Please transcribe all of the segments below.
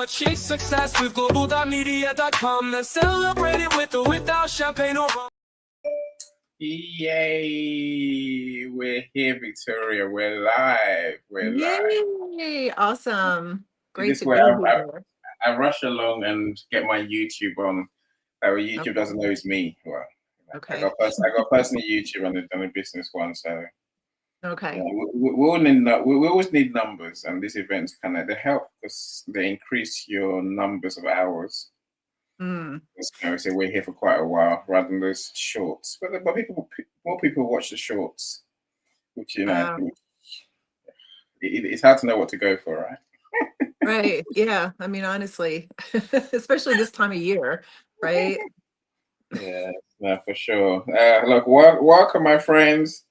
achieve success with Global.Media.com. Then celebrate it with or without champagne or rum. Yay! We're here, Victoria. We're live. We're live. Yay! Awesome. Great This to way, be here. I rush along and get my YouTube on. YouTube doesn't know it's me. Well, Okay. I got personal YouTube and a business one. So Okay. we always need numbers, and these events they help us. They increase your numbers of hours. So we're here for quite a while rather than those shorts. But more people watch the shorts, which it's hard to know what to go for, right? Right. Yeah. I mean, honestly, especially this time of year, right? Yeah, no, for sure. Look, welcome, my friends.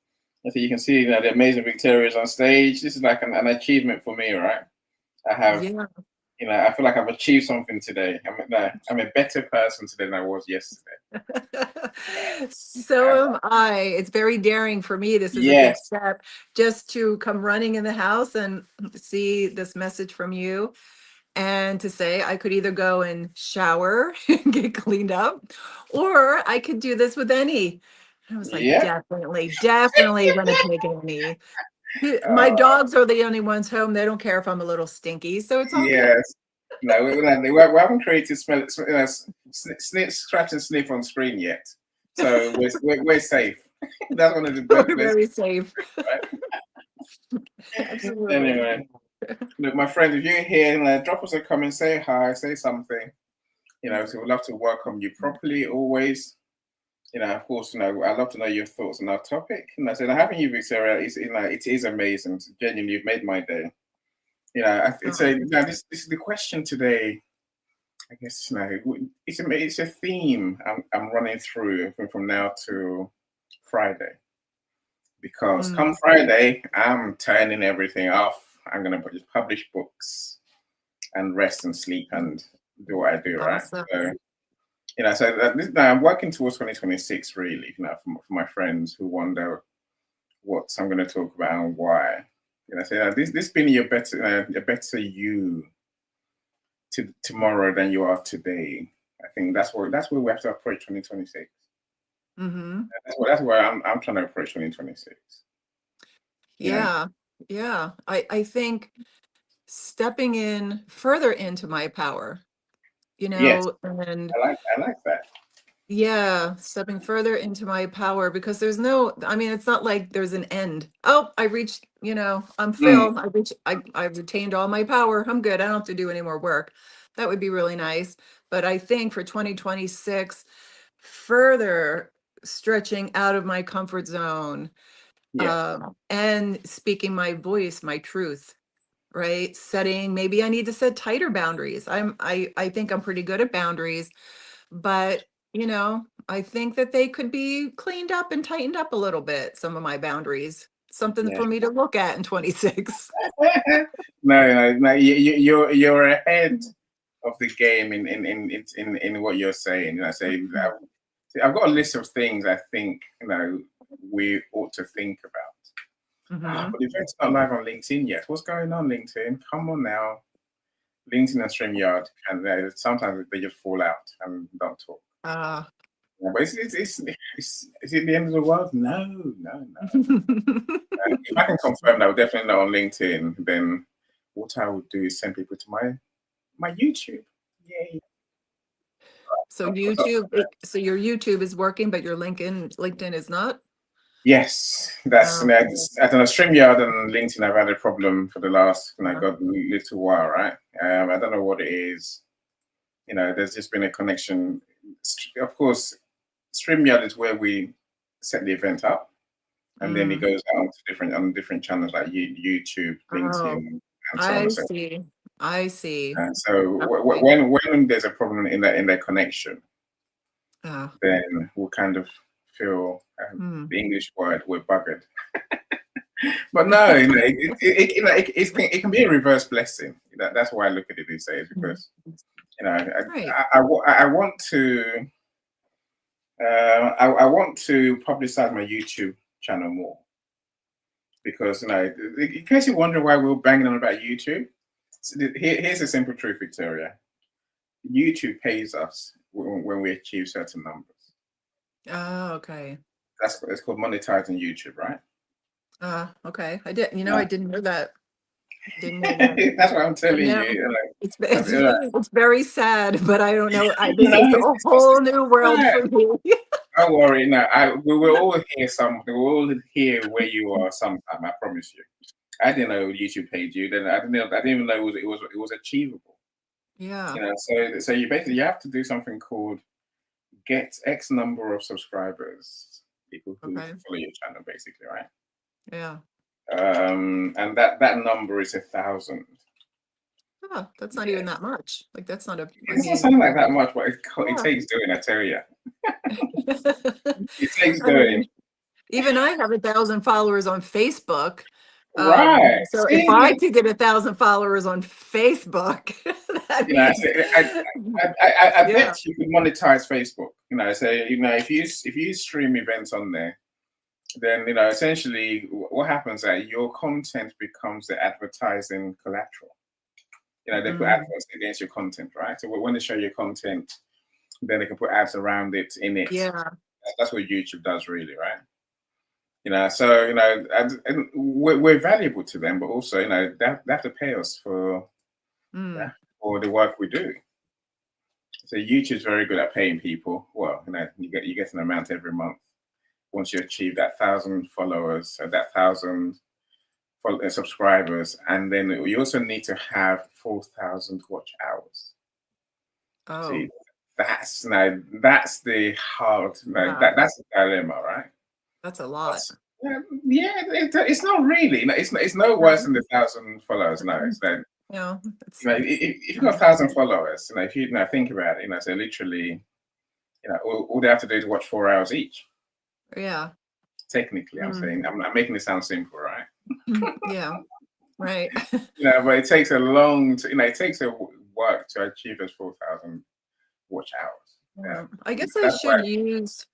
So you can see the amazing Victoria's on stage. This is like an achievement for me, right? I have, Yeah. I feel like I've achieved something today. I'm a better person today than I was yesterday. So am I. It's very daring for me. This is a big step just to come running in the house and see this message from you. And to say I could either go and shower and get cleaned up, or I could do this with any. I was like, definitely gonna take any. My dogs are the only ones home. They don't care if I'm a little stinky, so it's all good. Yes. No, we haven't created snip, scratch and sniff on screen yet, so we're safe. That's one of the best. We're very safe. Right? Absolutely. Anyway, look, my friend, if you're here, drop us a comment, say hi, say something. So we'd love to welcome you properly always. Of course, I'd love to know your thoughts on our topic. And I said, having you, Victoria, it is amazing. Genuinely, you've made my day. This is the question today. I guess it's a theme I'm running through from now to Friday, because come Friday I'm turning everything off. I'm gonna just publish books and rest and sleep and do what I do, right? Awesome. So I'm working towards 2026 really. For my friends who wonder what I'm going to talk about and why. This being a better you tomorrow than you are today. I think that's where we have to approach 2026. That's where I'm trying to approach 2026. Yeah. I think stepping in further into my power, and I like that. Yeah, stepping further into my power, because there's it's not like there's an end. Oh, I reached, I'm filled. I've retained all my power. I'm good. I don't have to do any more work. That would be really nice. But I think for 2026, further stretching out of my comfort zone, and speaking my voice, my truth, right? Maybe I need to set tighter boundaries. I think I'm pretty good at boundaries, but I think that they could be cleaned up and tightened up a little bit, some of my boundaries. Something for me to look at in 26. No, you're ahead of the game in what you're saying. I've got a list of things I think we ought to think about. But the event's not live on LinkedIn yet. What's going on, LinkedIn? Come on now. LinkedIn and StreamYard, and sometimes they just fall out and don't talk. But is it the end of the world? No. If I can confirm that we're definitely not on LinkedIn, then what I would do is send people to my YouTube. Yay! So your YouTube is working, but your LinkedIn is not? Yes, that's I don't know. StreamYard and LinkedIn have had a problem for the last little while, right? I don't know what it is. There's just been a connection. Of course, StreamYard is where we set the event up, and then it goes out to different channels like YouTube, LinkedIn, and so on and so forth. I see. And so when there's a problem in that connection, then we'll kind of feel the English word, we're buggered. But no, it can be a reverse blessing. That's why I look at it these days, because I want to I want to publicize my YouTube channel more, because in case you wonder why we're banging on about YouTube, Here's a simple truth, Victoria. YouTube pays us when we achieve certain numbers. Oh, okay. That's it's called monetizing YouTube, right? Okay. I did, Yeah. I didn't know that. Didn't know that. That's what I'm telling No, you. Like, it's like, it's very sad, but I don't know. This no, is a whole new world right. for me. Don't worry. No, we will all hear something. We'll all hear where you are sometime. I promise you. I didn't know YouTube paid you. Then I didn't know. I didn't even know it was achievable. Yeah. So you basically you have to do something called get X number of subscribers, people who Okay. follow your channel, basically, right? Yeah. And that number is 1,000. Oh, that's not Yeah. even that much. Like that's not a. It doesn't sound like that much, but it Yeah. takes doing. I tell you, it takes I doing. mean, even I have 1,000 followers on Facebook. Right. So if I See, could get 1,000 followers on Facebook, that you know, means, I yeah. bet you could monetize Facebook. So if you stream events on there, then essentially what happens is that your content becomes the advertising collateral. They put Mm, adverts against your content, right? So when they show your content, then they can put ads around it in it. yeah. That's what YouTube does, really, right? So and we're valuable to them, but also they have to pay us Mm, for the work we do. So YouTube's very good at paying people. Well, you get an amount every month once you achieve that 1,000 followers, so that 1,000 subscribers, and then you also need to have 4,000 watch hours. oh, See, that's the hard. yeah. That's the dilemma, right? That's a lot. Yeah, it's not really. It's no worse than the 1,000 followers. No, it's no. Yeah. It's, If you've got 1,000 followers, if you think about it, so literally, all they have to do is watch 4 hours each. yeah. Technically, I'm saying I'm making it sound simple, right? Yeah. Right. But it takes a long, it takes a work to achieve those 4,000 watch hours. Yeah, I guess I that's why. should use,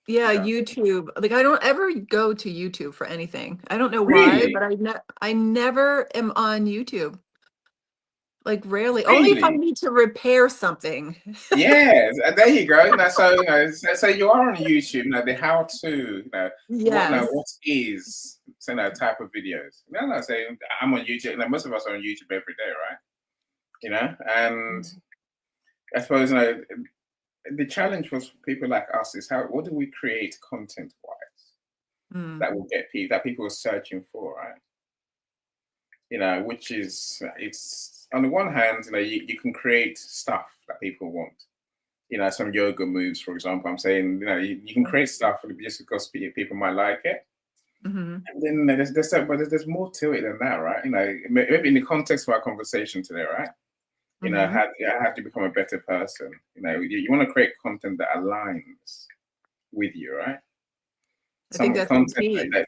yeah, Yeah. YouTube. Like I don't ever go to YouTube for anything. I don't know why, Really, but I never am on YouTube. Like rarely. Only if I really. need to repair something. Yeah, there you go. So so you are on YouTube. The how to, Yes. what is type of videos. No, say I'm on YouTube. Most of us are on YouTube every day, right? And I suppose the challenge for people like us is what do we create content wise Mm, that will get people that people are searching for, right? Which is it's on the one hand, you can create stuff that people want. Some yoga moves, for example. I'm saying, you can create stuff just because people might like it. mhm. And then there's more to it than that, right? Maybe in the context of our conversation today, right? Mhm. How to become a better person. You want to create content that aligns with you, right? I think Some that's the content key.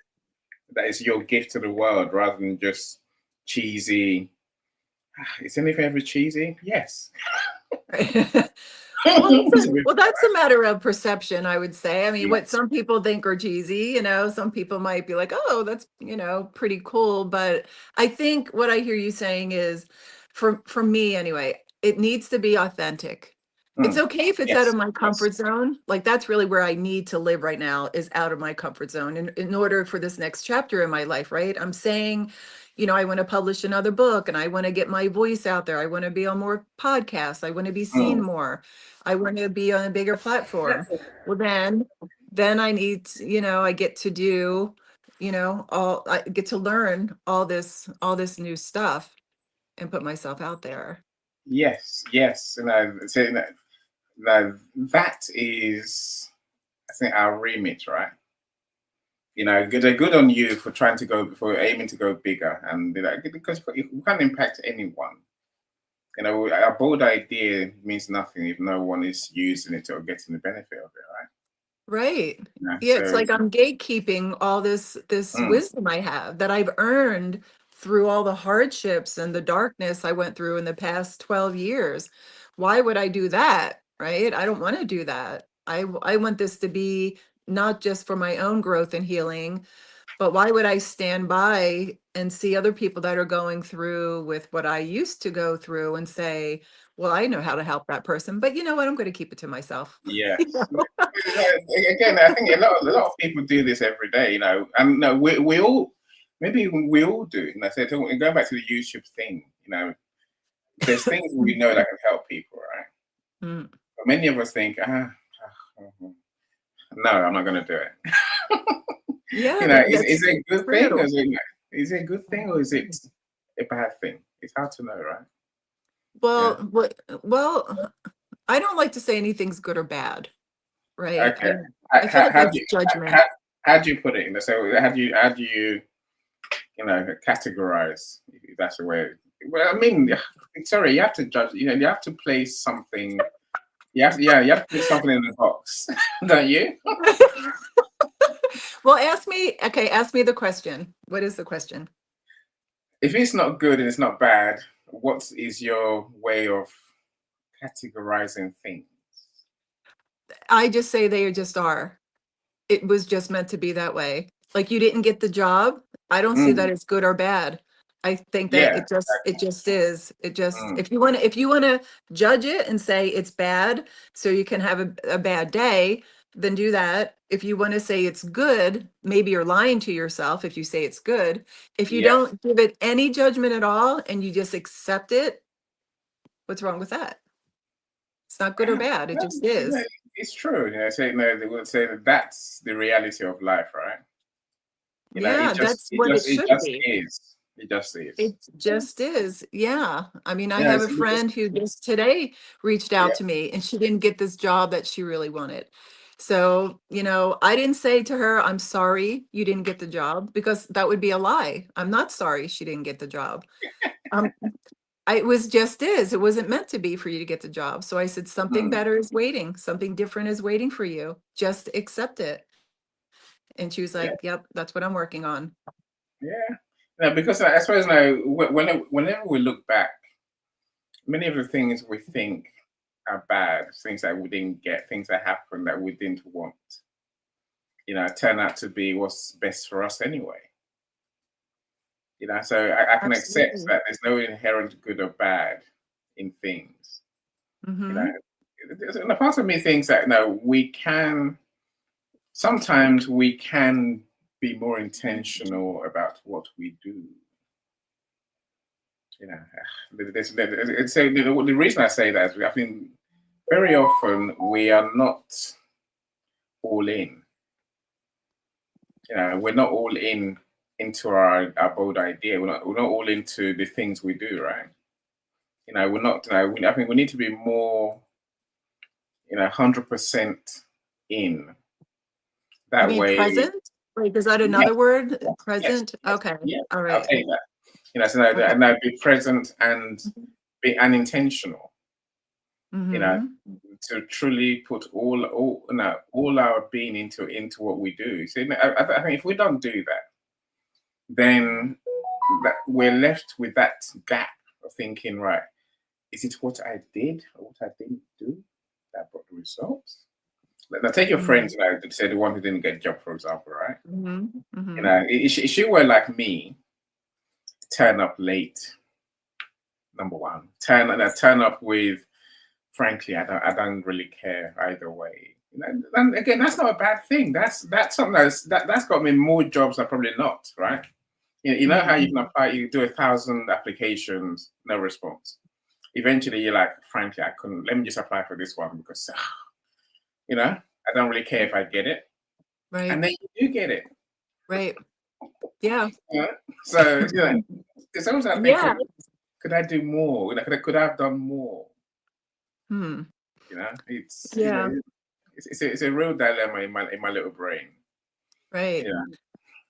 that is your gift to the world rather than just cheesy. Is anything ever cheesy? Yes. Right. It's a bit- Well, that's a matter of perception, I would say. I mean, what yes. some people think are cheesy, some people might be like, oh, that's, pretty cool. But I think what I hear you saying is, for me anyway, it needs to be authentic. It's Mm. okay if it's out Yes. of my Yes. comfort zone. Like that's really where I need to live right now is out of my comfort zone in order for this next chapter in my life, right? I'm saying, I want to publish another book and I want to get my voice out there. I want to be on more podcasts. I want to be seen Mm. more. I want to be on a bigger platform. Well, then I need, I get to do, I get to learn all this new stuff and put myself out there. Yes. Yes. So that is, I think, our remit, right? Good on you for for aiming to go bigger, and because you can't impact anyone. A bold idea means nothing if no one is using it or getting the benefit of it, Right. right? Yeah, it's like I'm gatekeeping all this Mm, wisdom I have that I've earned through all the hardships and the darkness I went through in the past 12 years. Why would I do that? Right? I don't want to do that. I want this to be not just for my own growth and healing, But why would I stand by and see other people that are going through with what I used to go through and say, well, I know how to help that person, but you know what? I'm going to keep it to myself. You Yes. know? Again, I think a lot of people do this every day, and no, we all, maybe we all do. And I said, going back to the YouTube thing, there's things we know that can help people, right? Mm. But many of us think, no, I'm not going to do it. Yeah, Is that's it a good thing? true. Is it a good thing or is it a bad thing? It's hard to know, right? Yeah. Well, I don't like to say anything's good or bad, right? Okay. I feel like How do that's you judgment. how do you put it? So how do you categorize? If that's the way. Well, I mean, sorry, you have to judge. You have to place something. You have to put something in the box, don't you? Well, ask me the question. What is the question? If it's not good and it's not bad, what is your way of categorizing things? I just say they just are. It was just meant to be that way. Like you didn't get the job. I don't see that Mm, as good or bad. I think that yeah. it just is. It just Mm, if you want to judge it and say it's bad so you can have a bad day, then do that. If you want to say it's good, maybe you're lying to yourself if you say it's good. If you yeah. don't give it any judgment at all and you just accept it, what's wrong with that? It's not good or bad. It Well, just is. it's true. They would say that that's the reality of life, right? Yeah, that's what it It should just be. is. It just is. It just is. Yeah. I mean, I have a It just friend who just today reached yeah. out to me and she didn't get this job that she really wanted. So, I didn't say to her, I'm sorry you didn't get the job because that would be a lie. I'm not sorry she didn't get the job. Um, it was just is. It wasn't meant to be for you to get the job. So I said, something Mm, better is waiting. Something different is waiting for you. Just accept it. And she was yeah. like, yep, that's what I'm working on. Yeah. No, because I suppose now, whenever we look back, many of the things we think are bad, things that we didn't get, things that happened that we didn't want, turn out to be what's best for us anyway. So I can accept Absolutely. that there's no inherent good or bad in things. You know, Mm-hmm. and a part of me thinks that we can sometimes we can be more intentional about what we do. You know, the reason I say that is I think very often we are not all in. We're not all in into our bold idea. We're not all into the things we do, right? We're not. I think we need to be more, 100% in. You That mean way, present? Like, is that yes, another word? yes, Present? yes, Okay. yes. All I'll right. take that. So now, Okay. now be present and be unintentional. You know, Mm-hmm. to truly put all our being into what we do. So I think if we don't do that, then we're left with that gap of thinking, right? Is it what I did or what I didn't do that brought the results? Now, take your friend, say the one who didn't get a job, for example, right? Mm-hmm. Mm-hmm. If she were like me, turn up late, number one. Turn up with, frankly, I don't really care either way. And again, that's not a bad thing. That's something that's got me more jobs. I probably not, right? You know how you can Mm-hmm. apply, you do 1,000 applications, no response. Eventually, you're like, frankly, I couldn't. Let me just apply for this one because, I don't really care if I get it, Right. and then you do get it. Right. Yeah. You know? So it's always that Yeah. thinking, could I do more? Could I have done more? Hmm. It's Yeah. it's a real dilemma in my little brain. Right. Yeah.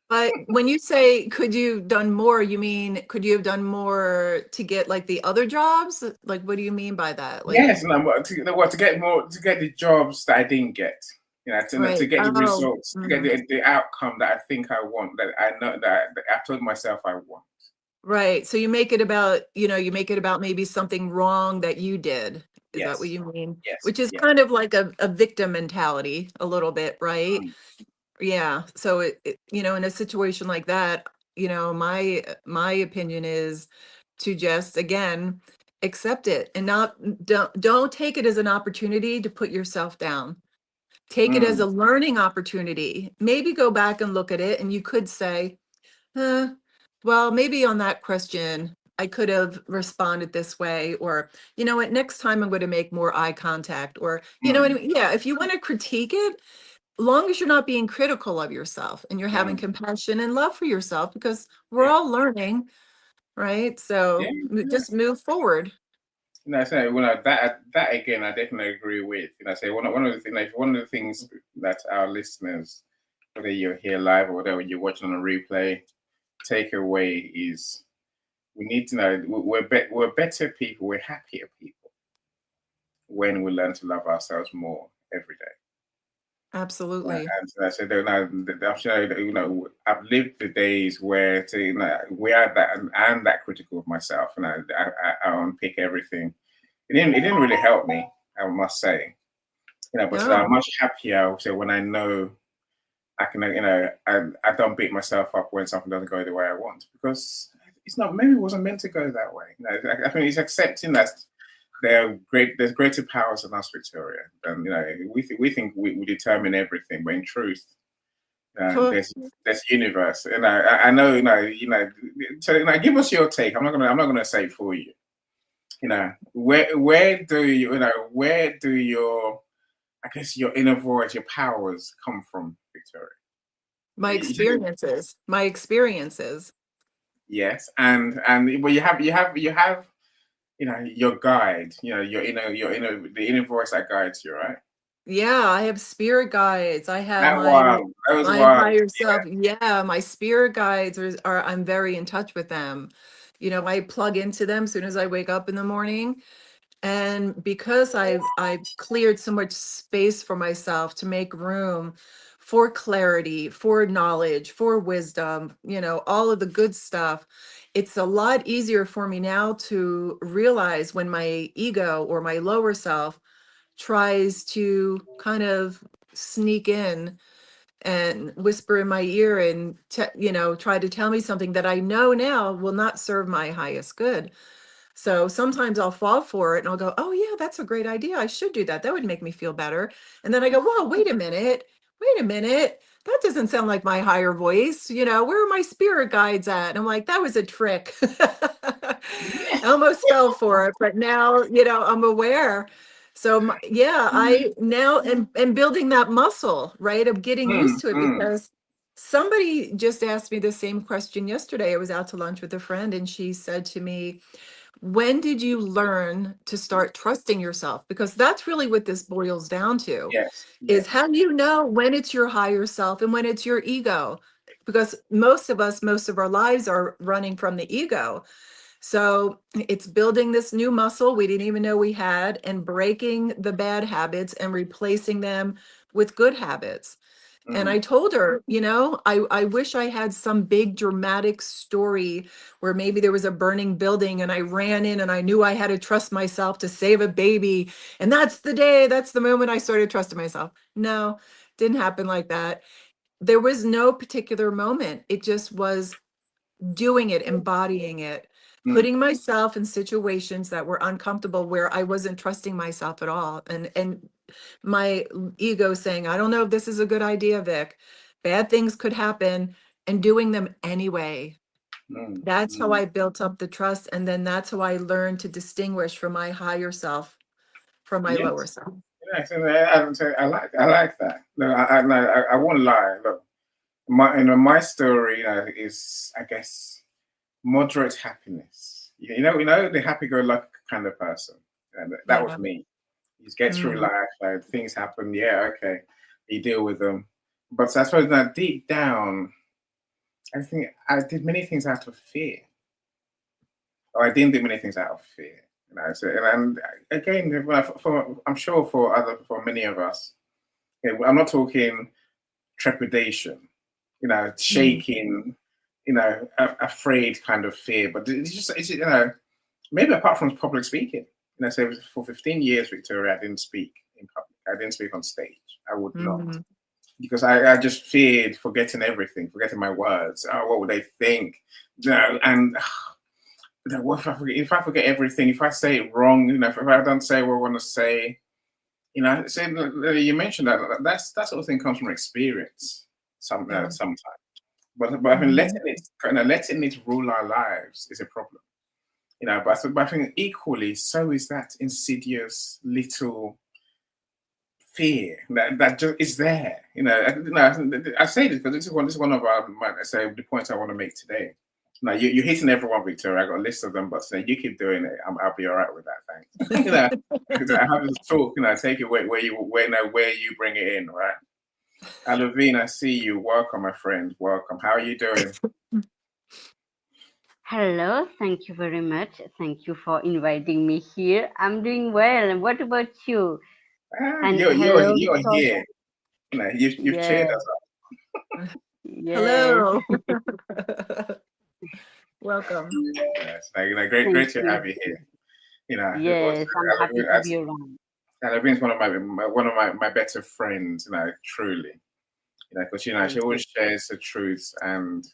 But when you say could you done more, you mean could you have done more to get like the other jobs? Like what do you mean by that? Like Yes, no, but to get more, to get the jobs that I didn't get, to right. get the Oh. results, to get Mhm. the outcome that I think I want, that I know that I told myself I want. Right. So you make it about, you make it about maybe something wrong that you did. Is that what Yes, you mean? yes, Which is yes. kind of like a victim mentality a little bit, right? Mm. Yeah. So in a situation like that, my opinion is to just again accept it and not don't take it as an opportunity to put yourself down. Take it as Mm, a learning opportunity. Maybe go back and look at it and you could say, well, maybe on that question I could have responded this way, or you know what, next time I'm going to make more eye contact, or you know what I mm, mean? Yeah, if you want to critique it, long as you're not being critical of yourself and you're having mm. compassion and love for yourself, because we're Yeah, all learning, right? yeah, So yeah. just move forward. So that again, I definitely agree with. Say one of the things that our listeners, whether you're here live or whether you're watching on a replay, take away is we need to know we're better people, we're happier people when we learn to love ourselves more every day. Absolutely. And I said, I'm sure I've lived the days where we are that, and I'm that critical of myself, and I unpick everything. It didn't really help me, I must say. But so I'm No. much happier. So when I know I can, I don't beat myself up when something doesn't go the way I want, because it's not. Maybe it wasn't meant to go that way. I think it's accepting that there's greater powers than us, Victoria. And we think we determine everything, but in truth, Huh. there's universe. And I know, So give us your take. I'm not gonna say it for you. Where do where do your, I guess, your inner voice, your powers come from, Victoria? My experiences, my experiences. Yes, and but you have your guide, the inner voice that guides you, right? Yeah, I have spirit guides. I have That one, those my one. higher self. Yeah, my spirit guides are I'm very in touch with them. I plug into them as soon as I wake up in the morning. And because I've cleared so much space for myself to make room for clarity, for knowledge, for wisdom, all of the good stuff, it's a lot easier for me now to realize when my ego or my lower self tries to kind of sneak in and whisper in my ear and try to tell me something that I know now will not serve my highest good. So sometimes I'll fall for it and I'll go, oh, yeah, that's a great idea. I should do that. That would make me feel better. And then I go, whoa, wait a minute. Wait a minute. That doesn't sound like my higher voice. Where are my spirit guides at? And I'm like, that was a trick. I almost fell for it, but now, I'm aware. So yeah, I now am building that muscle, right, of getting Mm, used to it, mm. because somebody just asked me the same question yesterday. I was out to lunch with a friend and she said to me, when did you learn to start trusting yourself? Because that's really what this boils down to, Yes, is yes. how do you know when it's your higher self and when it's your ego? Because most of us, most of our lives are running from the ego. So it's building this new muscle we didn't even know we had, and breaking the bad habits and replacing them with good habits. And I Mm, told her, I wish I had some big dramatic story where maybe there was a burning building and I ran in and I knew I had to trust myself to save a baby. And that's the moment I started trusting myself. No, didn't happen like that. There was no particular moment. It just was doing it, embodying it, mm, putting myself in situations that were uncomfortable where I wasn't trusting myself at all. And my ego saying, I don't know if this is a good idea, Vic. Bad things could happen, and doing them anyway. mm, That's how mm. I built up the trust. And then that's how I learned to distinguish from my higher self from my lower Yes. self. Yes, I like that. No, I won't lie. Look, my story, is, I guess, moderate happiness. The happy-go-lucky kind of person. And that was Yeah. me. You just get through Mm. life, things happen. Yeah, okay, you deal with them. But I suppose that deep down, I think I did many things out of fear. Or I didn't do many things out of fear. And again, I'm sure for many of us, I'm not talking trepidation, Mm. shaking, afraid kind of fear, but maybe apart from public speaking. So for 15 years, Victoria, I didn't speak in public. I didn't speak on stage. I would not. Mm. because I just feared forgetting everything, forgetting my words. Oh, what would they think? And what if I forget everything? If I say it wrong, if I don't say what I want to say, say, you mentioned that sort of thing comes from experience. Yeah. Sometimes, but I think Mhm. letting it rule our lives is a problem. But I think equally so is that insidious little fear that just is there. I say this because this is one of I say the points I want to make today. Now you're hitting everyone, Victoria. I got a list of them, but you keep doing it. I'll be all right with that. Thanks. I have this talk. Take it where you bring it in, right? Alavine, I see you. Welcome, my friend. Welcome. How are you doing? Hello, thank you very much. Thank you for inviting me here. I'm doing well. And what about you? And hello, You're Victoria. here. You've cheered Yes, us up. yes. Hello. Welcome. Yes, great Thank to you. have you here. Also, Yes, I'm happy to be around. Alavine's one of my better friends. Truly. Because she Thank you. always shares the truth, and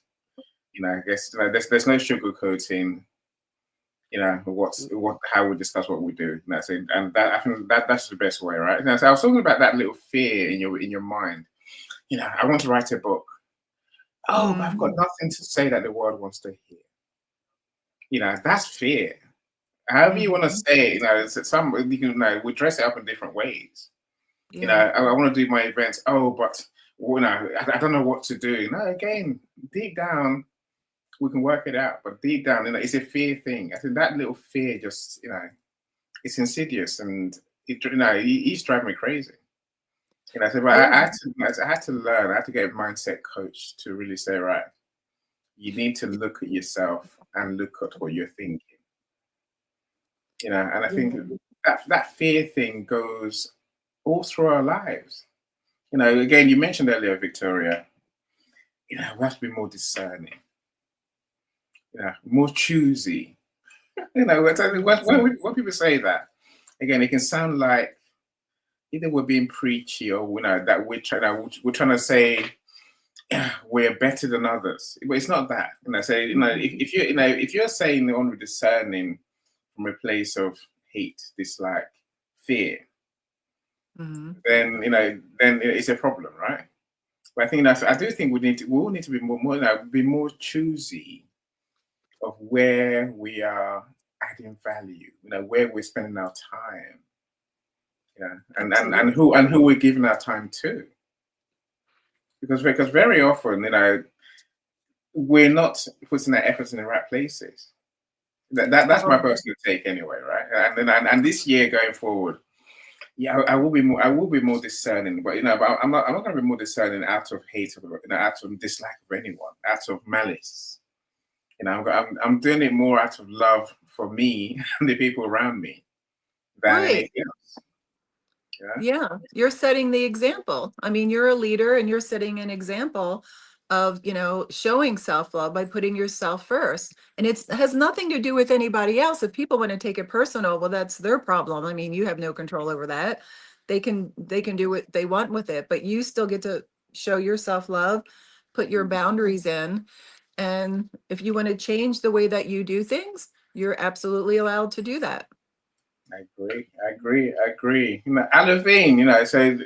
I guess there's no sugarcoating. What how we discuss what we do. And that I think that's the best way, right? So I was talking about that little fear in your mind. I want to write a book. Oh, but I've got Mhm. nothing to say that the world wants to hear. That's fear. However you want to Mhm. say it, you can we dress it up in different ways. Yeah. I want to do my events. Oh, but I don't know what to do. No, again, deep down we can work it out. But deep down, it's a fear thing. I think that little fear just it's insidious, and he's driving me crazy. So but I I had to learn. I had to get a mindset coach to really say, right, you need to look at yourself and look at what you're thinking. And I think yeah. that fear thing goes all through our lives. Again, you mentioned earlier, Victoria, we have to be more discerning, more choosy. When people say that, again, it can sound like either we're being preachy or that we're trying to say we're better than others, but it's not that. Mhm. If you're saying only discerning from a place of hate, dislike, fear, Mhm. then it's a problem, right? But I think I do think we all need to be be more choosy of where we are adding value, where we're spending our time, and Absolutely. who we're giving our time to, because very often, we're not putting our efforts in the right places. That's my Oh, personal take anyway, right? And this year going forward, yeah, I will be more discerning, but I'm not going to be more discerning out of hate, out of dislike of anyone, out of malice. I'm doing it more out of love for me and the people around me than right. anything else. Yeah, you're setting the example. I mean, you're a leader and you're setting an example of, showing self-love by putting yourself first. And it has nothing to do with anybody else. If people want to take it personal, well, that's their problem. I mean, you have no control over that. They can do what they want with it, but you still get to show your self-love, put your boundaries in. And if you want to change the way that you do things, you're absolutely allowed to do that. I agree. Alavine, so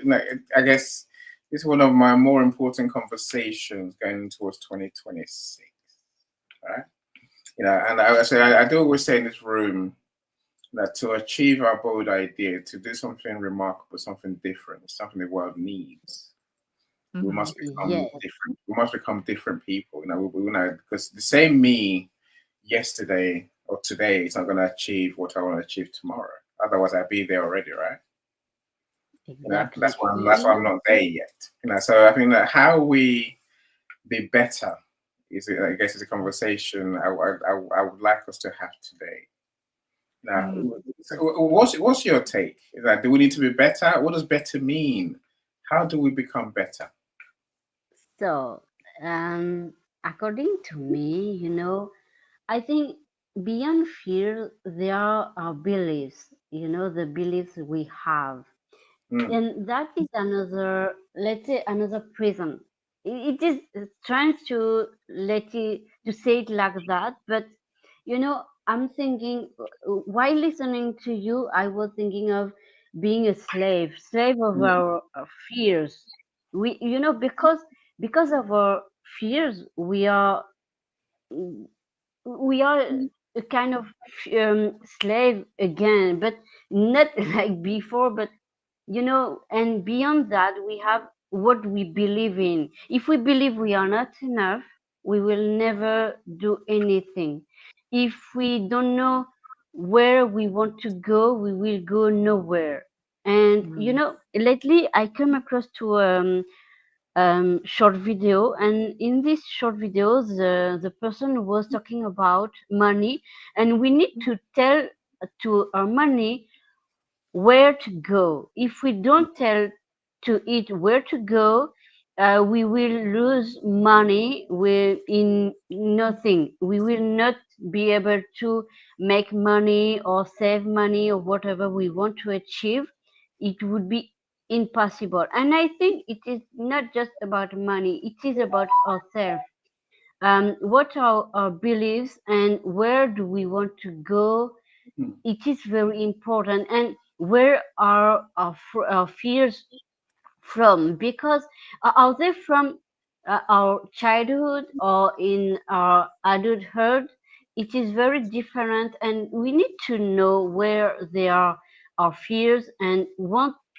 I guess this is one of my more important conversations going towards 2026, right? And I do always say in this room that to achieve our bold idea, to do something remarkable, something different, something the world needs, we Mhm. must become Yes, different. We must become different people. Because the same me yesterday or today is not going to achieve what I want to achieve tomorrow. Otherwise, I'd be there already, right? exactly. That's why I'm not there yet. So I think that how we be better I guess, is a conversation I would like us to have today. Now, Mm. so what's your take? Do we need to be better? What does better mean? How do we become better? So, according to me, I think beyond fear, there are our beliefs, the beliefs we have. And that is another, let's say, another prison. It is strange to to say it like that, but I'm thinking, while listening to you, I was thinking of being a slave of our fears. Because of our fears, we are a kind of slave again, but not like before, but and beyond that, we have what we believe in. If we believe we are not enough, we will never do anything. If we don't know where we want to go, we will go nowhere. And lately I come across to short video, and in this short video, the person was talking about money, and we need to tell to our money where to go. If we don't tell to it where to go, we will lose money in nothing. We will not be able to make money or save money or whatever we want to achieve. It would be impossible. And I think it is not just about money, it is about ourselves. What are our beliefs and where do we want to go? It is very important. And where are our fears from? Because are they from our childhood or in our adulthood? It is very different, and we need to know where they are, our fears, and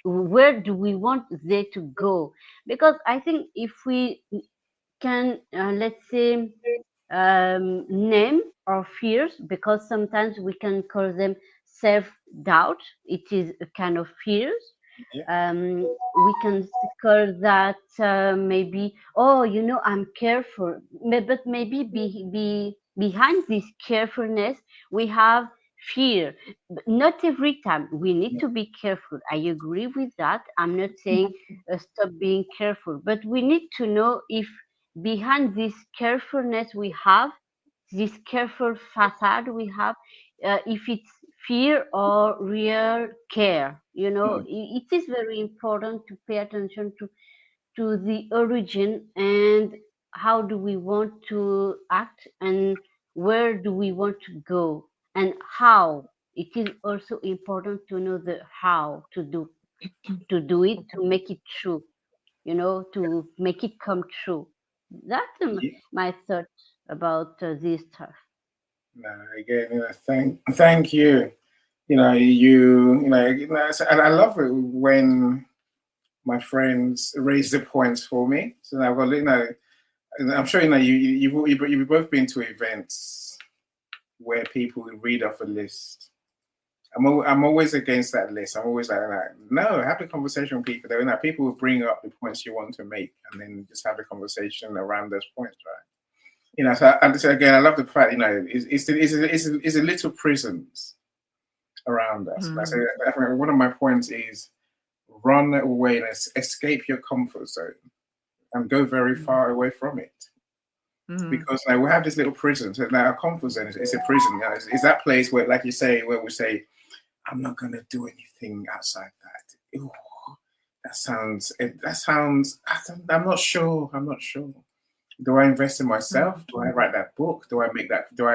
where do we want they to go. Because I think if we can, let's say, name our fears, because sometimes we can call them self-doubt. It is a kind of fears. Yeah. We can call that maybe, oh, I'm careful. But maybe behind this carefulness, we have fear. Not every time we need to be careful. I agree with that. I'm not saying stop being careful, but we need to know if behind this carefulness we have, this careful facade we have, if it's fear or real care. It is very important to pay attention to the origin, and how do we want to act, and where do we want to go, and how. It is also important to know the how to do it, to make it true, to make it come true. That's Yeah. my thoughts about this stuff. No, again, thank you. And I love it when my friends raise the points for me. So now I've got, and I'm sure you've both been to events where people read off a list. I'm always against that list. I'm always like, no, have the conversation with people. People will bring up the points you want to make, and then just have the conversation around those points, right? So again, I love the fact, it's the little prisons around us. Like, so I think one of my points is run away and escape your comfort zone and go very far away from it. Because we have this little prison. So now our comfort zone is a prison. It's that place where, like you say, where we say, I'm not going to do anything outside that. Ooh, that sounds, I'm not sure. Do I invest in myself? Do I write that book? Do I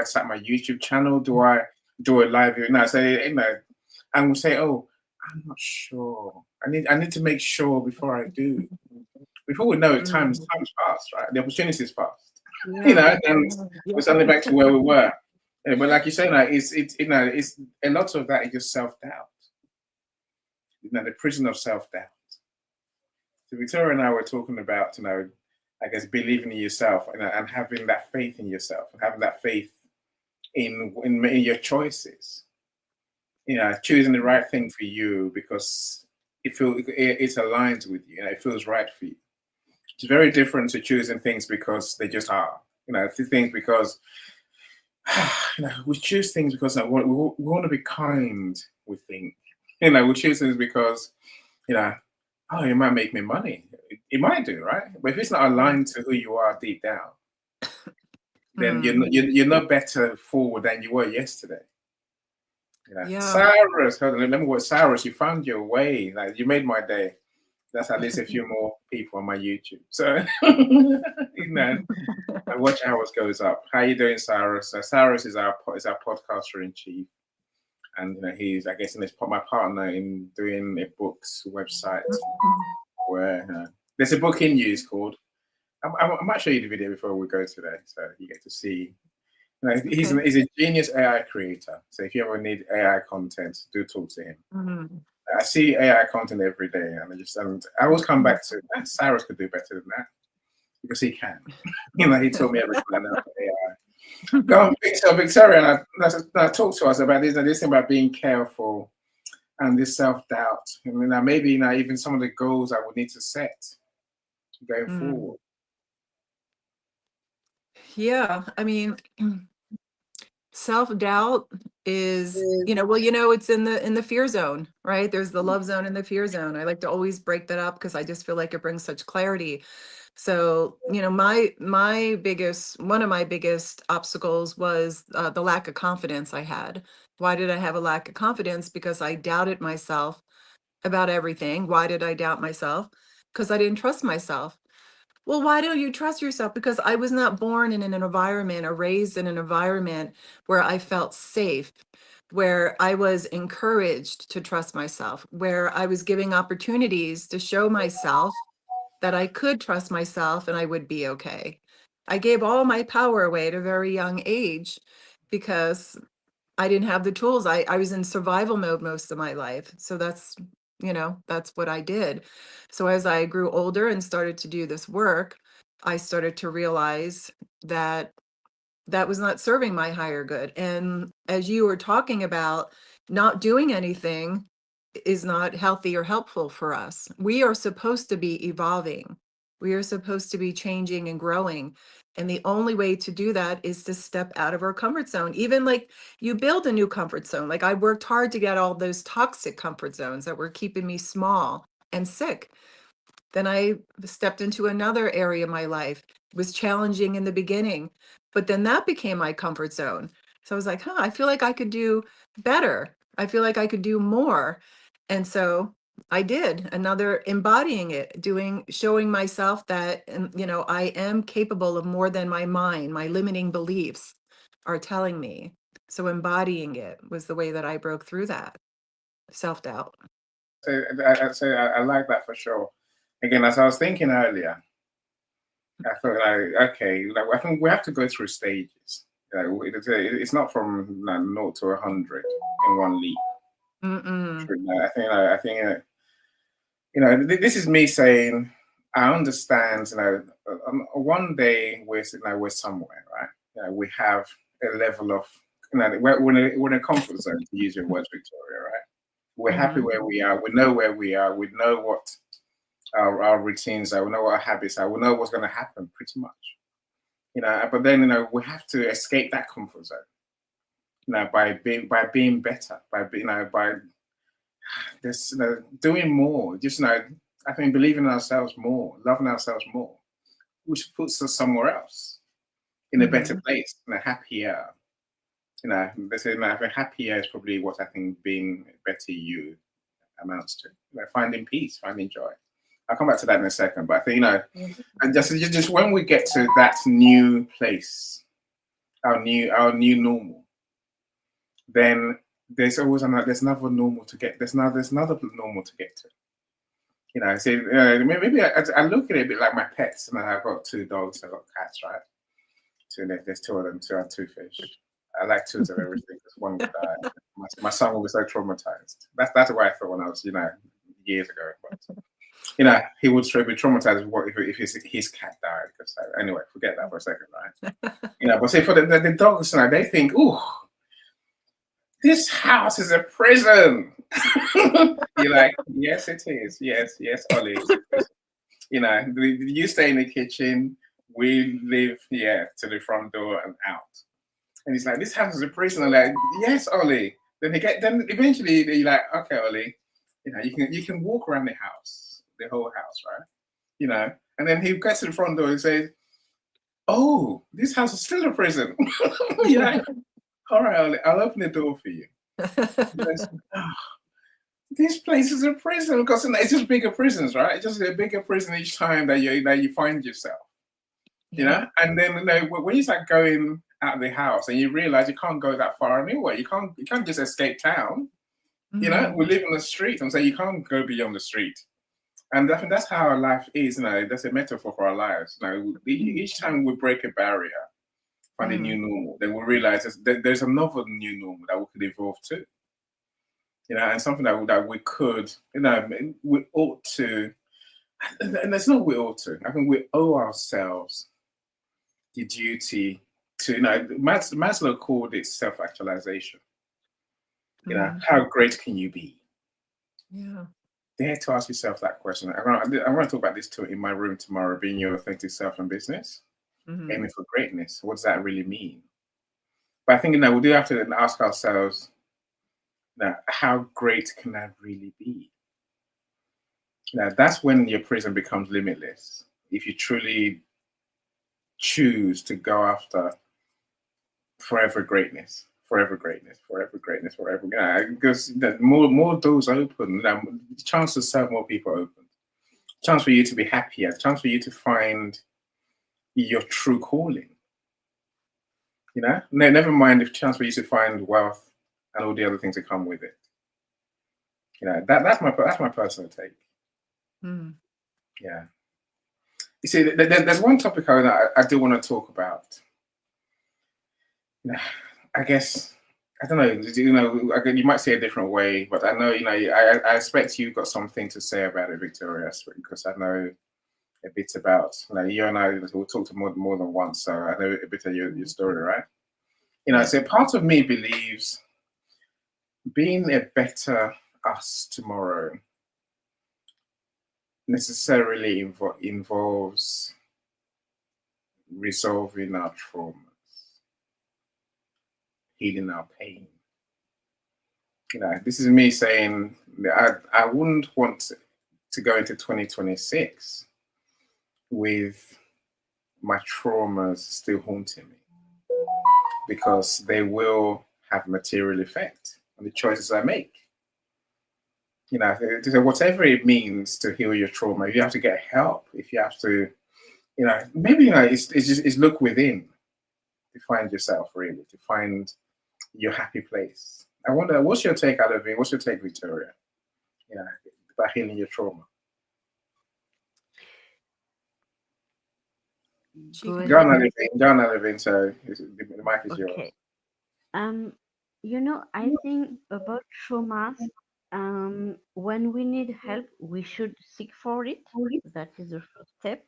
start my YouTube channel? Do I do a live? And we say, oh, I'm not sure. I need to make sure before I do. Before we know it, time's passed, right? The opportunity's passed. And we're suddenly back to where we were. But like you say, it's a lot of that is just self-doubt. The prison of self-doubt. So Victoria and I were talking about, I guess, believing in yourself and having that faith in yourself, and having that faith in your choices. Choosing the right thing for you because it aligns with you. It feels right for you. It's very different to choosing things because they just are. Things because we choose things because we want to be kind. We think, we choose things because, oh, it might make me money. It might do, right? But if it's not aligned to who you are deep down, then you're not better forward than you were yesterday. Yeah. Cyrus, hold on, remember what Cyrus, you found your way. Like, you made my day. That's at least a few more people on my YouTube. So, I watch hours goes up. How you doing, Cyrus? Cyrus is our podcaster in chief, and he's, I guess, my partner in doing a books website where there's a book in use called. I might show you the video before we go today, so you get to see. He's Okay. a genius AI creator. So if you ever need AI content, do talk to him. Mhm. I see AI content every day, and I always come back to Cyrus could do better than that because he can. He told me everything I know about AI. Go on, Victoria, talk to us about this thing about being careful and this self-doubt. I mean, maybe even some of the goals I would need to set going forward. Yeah, I mean, self-doubt is, it's in the fear zone, right? There's the love zone and the fear zone. I like to always break that up because I just feel like it brings such clarity. So, one of my biggest obstacles was the lack of confidence I had. Why did I have a lack of confidence? Because I doubted myself about everything. Why did I doubt myself? Because I didn't trust myself. Well, why don't you trust yourself? Because I was not born in an environment or raised in an environment where I felt safe, where I was encouraged to trust myself, where I was giving opportunities to show myself that I could trust myself and I would be okay. I gave all my power away at a very young age because I didn't have the tools. I was in survival mode most of my life. So that's what I did. So as I grew older and started to do this work, I started to realize that that was not serving my higher good. And as you were talking about, not doing anything is not healthy or helpful for us. We are supposed to be evolving. We are supposed to be changing and growing. And the only way to do that is to step out of our comfort zone. Even like you build a new comfort zone. Like I worked hard to get all those toxic comfort zones that were keeping me small and sick. Then I stepped into another area of my life. It was challenging in the beginning, but then that became my comfort zone. So I was like, I feel like I could do better. I feel like I could do more. And so I did another embodying it, showing myself that, I am capable of more than my mind, my limiting beliefs are telling me. So embodying it was the way that I broke through that self-doubt. I like that for sure. Again, as I was thinking earlier, I felt like, okay, I think we have to go through stages. It's not from 0 to 100 in one leap. Mm-mm. I think this is me saying I understand. One day we're somewhere, right? We have a level of we're in a comfort zone, to use your words, Victoria, right? We're happy where we are. We know where we are. We know what our routines are. We know what our habits are. We know what's going to happen, pretty much. But then we have to escape that comfort zone. By being better, by this doing more. Just I think believing in ourselves more, loving ourselves more, which puts us somewhere else, in a better place, in a happier. They say I think happier is probably what I think being a better you amounts to. Finding peace, finding joy. I'll come back to that in a second, but I think and just when we get to that new place, our new normal, then there's another normal to get. There's another normal to get to. So maybe I look at it a bit like my pets. I've got 2 dogs, I've got cats, right? So there's 2 of them. 2 have 2 fish. I like 2 of everything because one will die. My son will be so traumatized. That's what I thought when I was years ago. But he would be traumatized if his cat died. Because anyway, forget that for a second, right? But say for the dogs, they think, ooh, this house is a prison. You're like, yes, it is. Yes, Ollie. You stay in the kitchen. We live to the front door and out. And he's like, this house is a prison. I'm like, yes, Ollie. Then eventually you're like, okay, Ollie, you can walk around the house, the whole house, right? And then he gets to the front door and says, oh, this house is still a prison. You're like, all right, Ollie, I'll open the door for you. Yes. This place is a prison because it's just bigger prisons, right? It's just a bigger prison each time that you find yourself, Yeah. And then when you start going out of the house and you realize you can't go that far anyway, you can't just escape town. Mm, We live on the street, and so you can't go beyond the street. And I think that's how our life is. That's a metaphor for our lives. Each time we break a barrier, find a new mm, normal, then we realize there's another new normal that we could evolve to. And something that we could, we ought to, and there's no we ought to. I think we owe ourselves the duty to, Maslow called it self-actualization. mm. How great can you be? Yeah. Dare to ask yourself that question. I want to talk about this too in my room tomorrow, being your authentic self in business, Mhm. aiming for greatness. What does that really mean? But I think we do have to then ask ourselves that how great can I really be? That's when your prison becomes limitless. If you truly choose to go after forever greatness, forever greatness, forever greatness, forever. Because the more doors open, the chance to serve more people open. Chance for you to be happier. Chance for you to find your true calling. No, never mind the chance for you to find wealth and all the other things that come with it. That's my personal take. Mm. Yeah. You see, there's one topic I do want to talk about. I guess I don't know. You might say a different way, but I know I expect you've got something to say about it, Victoria, because I know a bit about you and I. We'll talk to more than once, so I know a bit of your story, right? Yeah. So part of me believes being a better us tomorrow necessarily involves resolving our traumas, healing our pain. This is me saying that I wouldn't want to go into 2026 with my traumas still haunting me because they will have material effect on the choices I make. So whatever it means to heal your trauma, if you have to get help, if you have to, maybe it's look within to find yourself, really, to find your happy place. I wonder, what's your take, out of it? What's your take, Victoria? About healing your trauma. She Go can Go go. on, ahead. Olivine. Go on, Olivine. So the mic is yours. Okay. Um, I think about traumas, when we need help, we should seek for it. That is the first step.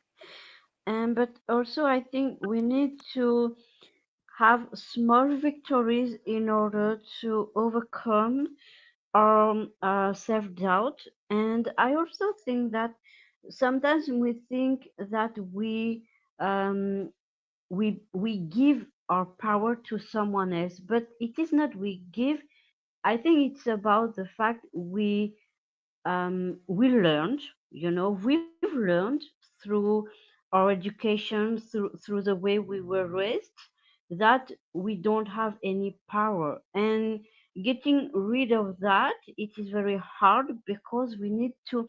But also, I think we need to have small victories in order to overcome our self-doubt. And I also think that sometimes we think that um, we give our power to someone else, but it is not we give. I think it's about the fact we learned, we've learned through our education, through the way we were raised, that we don't have any power. And getting rid of that, it is very hard because we need to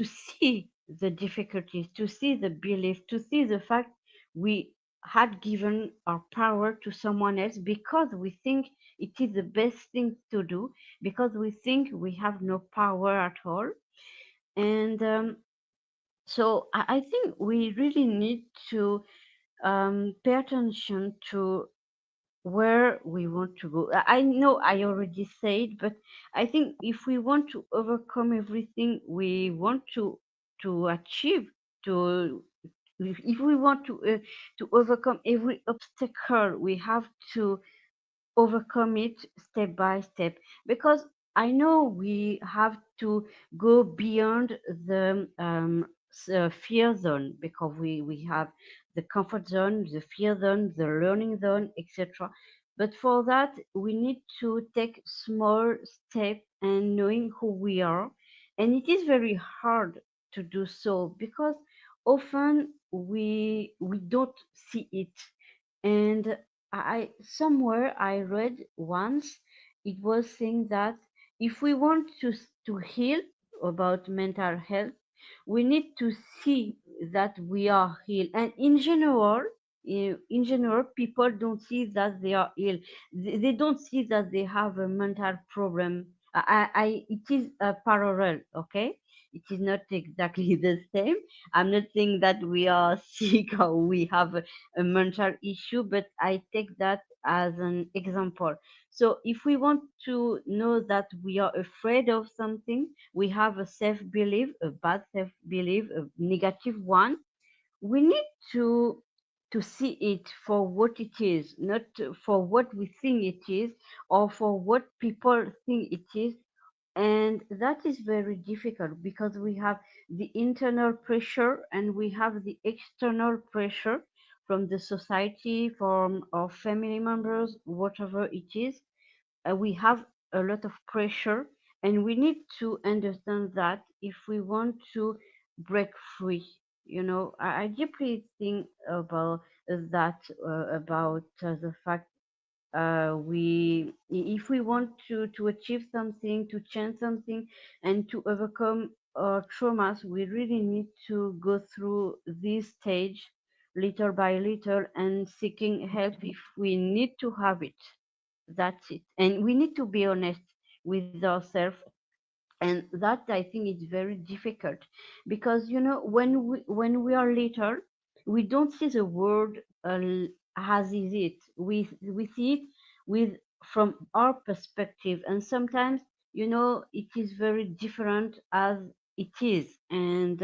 see the difficulties, to see the belief, to see the fact we had given our power to someone else because we think it is the best thing to do, because we think we have no power at all. And so I think we really need to pay attention to where we want to go. I know I already said, but I think if we want to overcome everything we want to achieve, to if we want to overcome every obstacle, we have to overcome it step by step, because I know we have to go beyond the fear zone, because we have the comfort zone, the fear zone, the learning zone, etc. But for that we need to take small steps and knowing who we are. And it is very hard to do so because often we don't see it. And I somewhere I read once, it was saying that if we want to heal about mental health, we need to see that we are healed. And in general, people don't see that they are ill. They don't see that they have a mental problem. It is a parallel, okay? It is not exactly the same. I'm not saying that we are sick or we have a mental issue, but I take that as an example. So if we want to know that we are afraid of something, we have a self-belief, a bad self-belief, a negative one, we need to see it for what it is, not for what we think it is or for what people think it is. And that is very difficult because we have the internal pressure and we have the external pressure from the society, from our family members, whatever it is. We have a lot of pressure, and we need to understand that if we want to break free. I deeply think about that, about the fact, if we want to achieve something, to change something, and to overcome our traumas, we really need to go through this stage little by little and seeking help if we need to have it. That's it. And we need to be honest with ourselves. And that, I think, is very difficult because, when we are little, we don't see the world as is it. We see it with from our perspective, and sometimes, it is very different as it is. And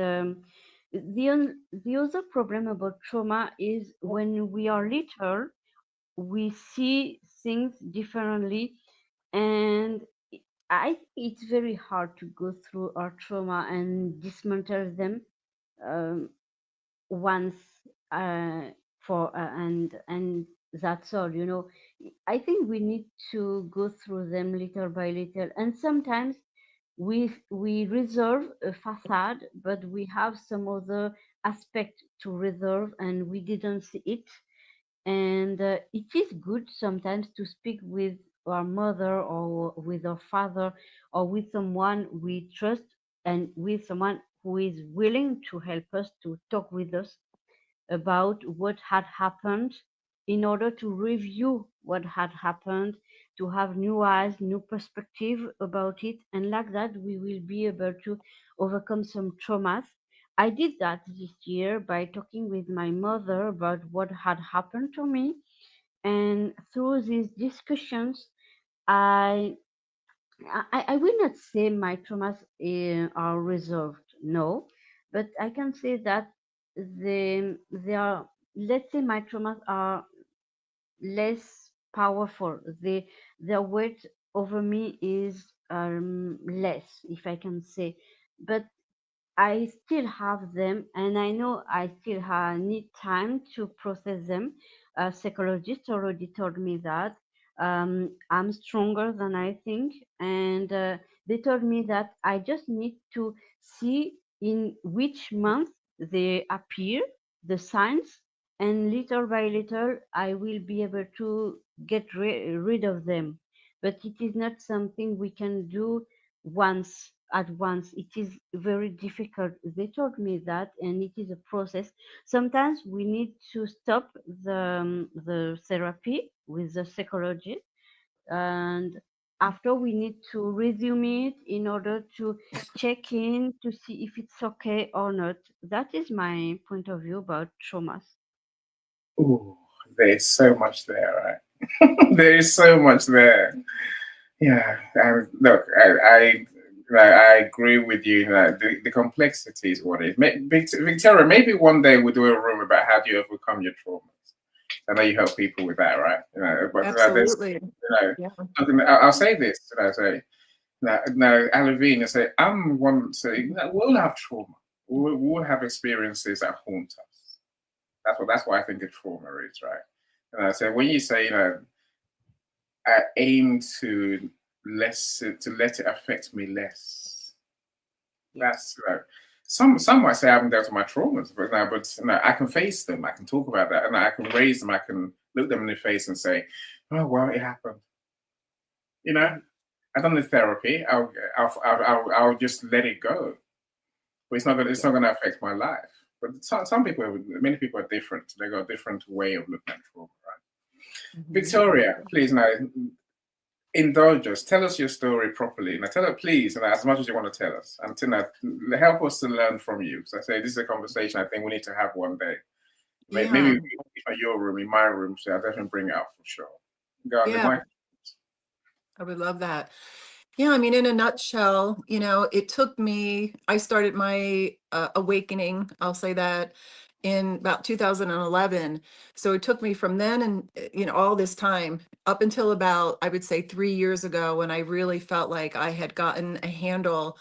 the other problem about trauma is when we are little, we see things differently. And I think it's very hard to go through our trauma and dismantle them, um, once, uh, for and that's all. I think we need to go through them little by little, and sometimes we reserve a facade, but we have some other aspect to reserve and we didn't see it. And it is good sometimes to speak with our mother or with our father or with someone we trust, and with someone who is willing to help us, to talk with us about what had happened, in order to review what had happened, to have new eyes, new perspective about it. And like that, we will be able to overcome some traumas. I did that this year by talking with my mother about what had happened to me. And through these discussions, I I will not say my traumas are resolved, no, but I can say that they are, let's say my traumas are less powerful. Their weight over me is less, if I can say. But I still have them, and I know I still need time to process them. A psychologist already told me that I'm stronger than I think, and they told me that I just need to see in which month they appear, the signs, and little by little I will be able to get rid of them. But it is not something we can do once at once. It is very difficult. They told me that, and it is a process. Sometimes we need to stop the therapy with the psychologist, and after we need to resume it in order to check in to see if it's okay or not. That is my point of view about traumas. Ooh, there's so much there, right? There is so much there. Yeah, look, I agree with you that the complexity is what it is. Victoria, maybe one day we'll do a room about how do you overcome your traumas. I know you help people with that, right? But there's, Absolutely. Yeah. I'll say this. Say now, Alavine, I say I'm one. Say we'll have trauma. We'll have experiences that haunt us. That's what I think a trauma is, right? And I say when you say I aim to let it affect me less. That's some might say I haven't dealt with my traumas, but I can face them. I can talk about that, and I can raise them. I can look them in the face and say, "Oh well, it happened." You know, I've done the therapy. I'll just let it go. But it's not gonna affect my life. But some people, many people are different. They got a different way of looking at trauma, right? Victoria, please now indulge us. Tell us your story properly. Now tell it, please, and as much as you want to tell us. And to now, help us to learn from you. So I say this is a conversation I think we need to have one day. Maybe Yeah, in your room, in my room, so I'll definitely bring it up for sure. Go on, the yeah, mic. I would love that. Yeah, I mean, in a nutshell, it took me, I started my awakening, I'll say that, in about 2011. So it took me from then and, all this time up until about, I would say 3 years ago, when I really felt like I had gotten a handle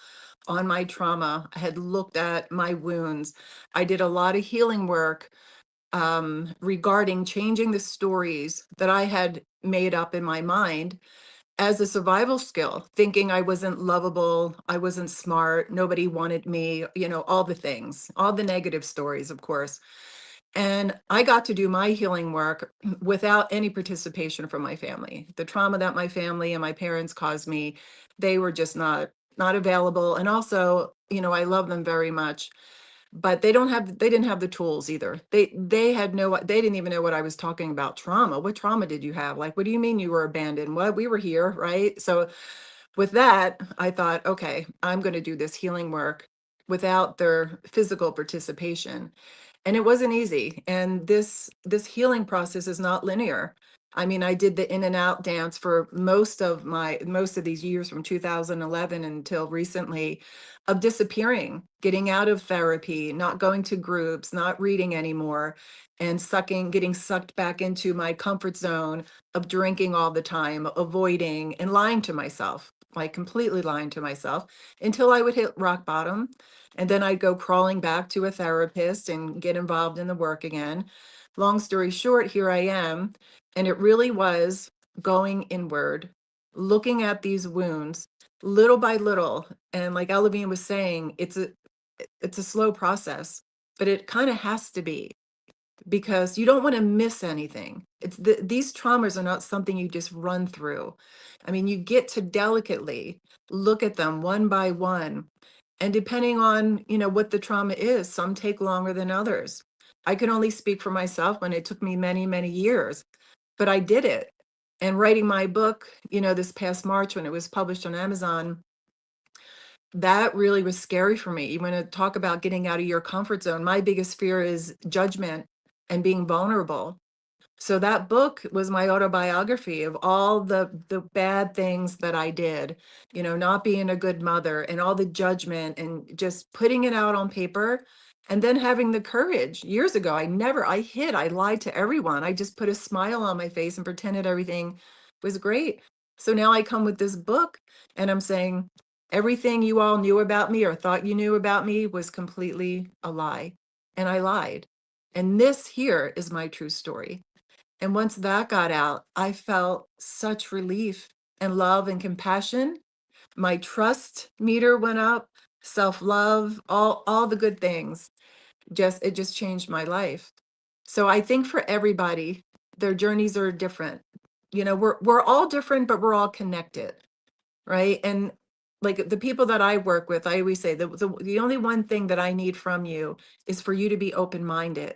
on my trauma. I had looked at my wounds. I did a lot of healing work regarding changing the stories that I had made up in my mind as a survival skill, thinking I wasn't lovable, I wasn't smart, nobody wanted me, all the things, all the negative stories, of course. And I got to do my healing work without any participation from my family. The trauma that my family and my parents caused me, they were just not available. And also, I love them very much, but they didn't have the tools either. They didn't even know what I was talking about. Trauma, what trauma did you have? Like, what do you mean you were abandoned? What, we were here, right? So with that, I thought, okay, I'm going to do this healing work without their physical participation. And it wasn't easy. And this healing process is not linear. I mean, I did the in and out dance for most of these years, from 2011 until recently, of disappearing, getting out of therapy, not going to groups, not reading anymore, and getting sucked back into my comfort zone of drinking all the time, avoiding and lying to myself, like completely lying to myself, until I would hit rock bottom. And then I'd go crawling back to a therapist and get involved in the work again. Long story short, here I am. And it really was going inward, looking at these wounds little by little. And like Elavine was saying, it's a slow process, but it kind of has to be, because you don't want to miss anything. These traumas are not something you just run through. I mean, you get to delicately look at them one by one. And depending on, what the trauma is, some take longer than others. I can only speak for myself when it took me many, many years, but I did it. And writing my book, this past March when it was published on Amazon, that really was scary for me. You want to talk about getting out of your comfort zone. My biggest fear is judgment and being vulnerable. So that book was my autobiography of all the bad things that I did, not being a good mother and all the judgment, and just putting it out on paper, and then having the courage. Years ago, I lied to everyone. I just put a smile on my face and pretended everything was great. So now I come with this book and I'm saying everything you all knew about me or thought you knew about me was completely a lie. And I lied. And this here is my true story. And once that got out, I felt such relief and love and compassion. My trust meter went up, self-love, all the good things. It just changed my life. So I think for everybody, their journeys are different. We're all different, but we're all connected, right? And like the people that I work with, I always say the only one thing that I need from you is for you to be open-minded.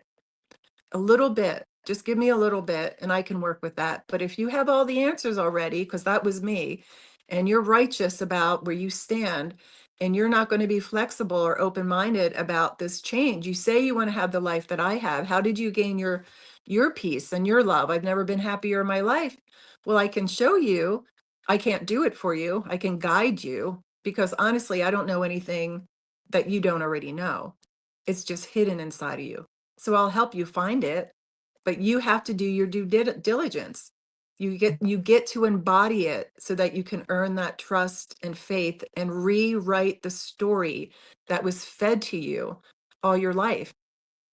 A little bit, just give me a little bit and I can work with that. But if you have all the answers already, because that was me, and you're righteous about where you stand, and you're not going to be flexible or open-minded about this change. You say you want to have the life that I have. How did you gain your peace and your love? I've never been happier in my life. Well, I can show you. I can't do it for you. I can guide you, because honestly, I don't know anything that you don't already know. It's just hidden inside of you. So I'll help you find it, but you have to do your due diligence. You get to embody it so that you can earn that trust and faith and rewrite the story that was fed to you all your life.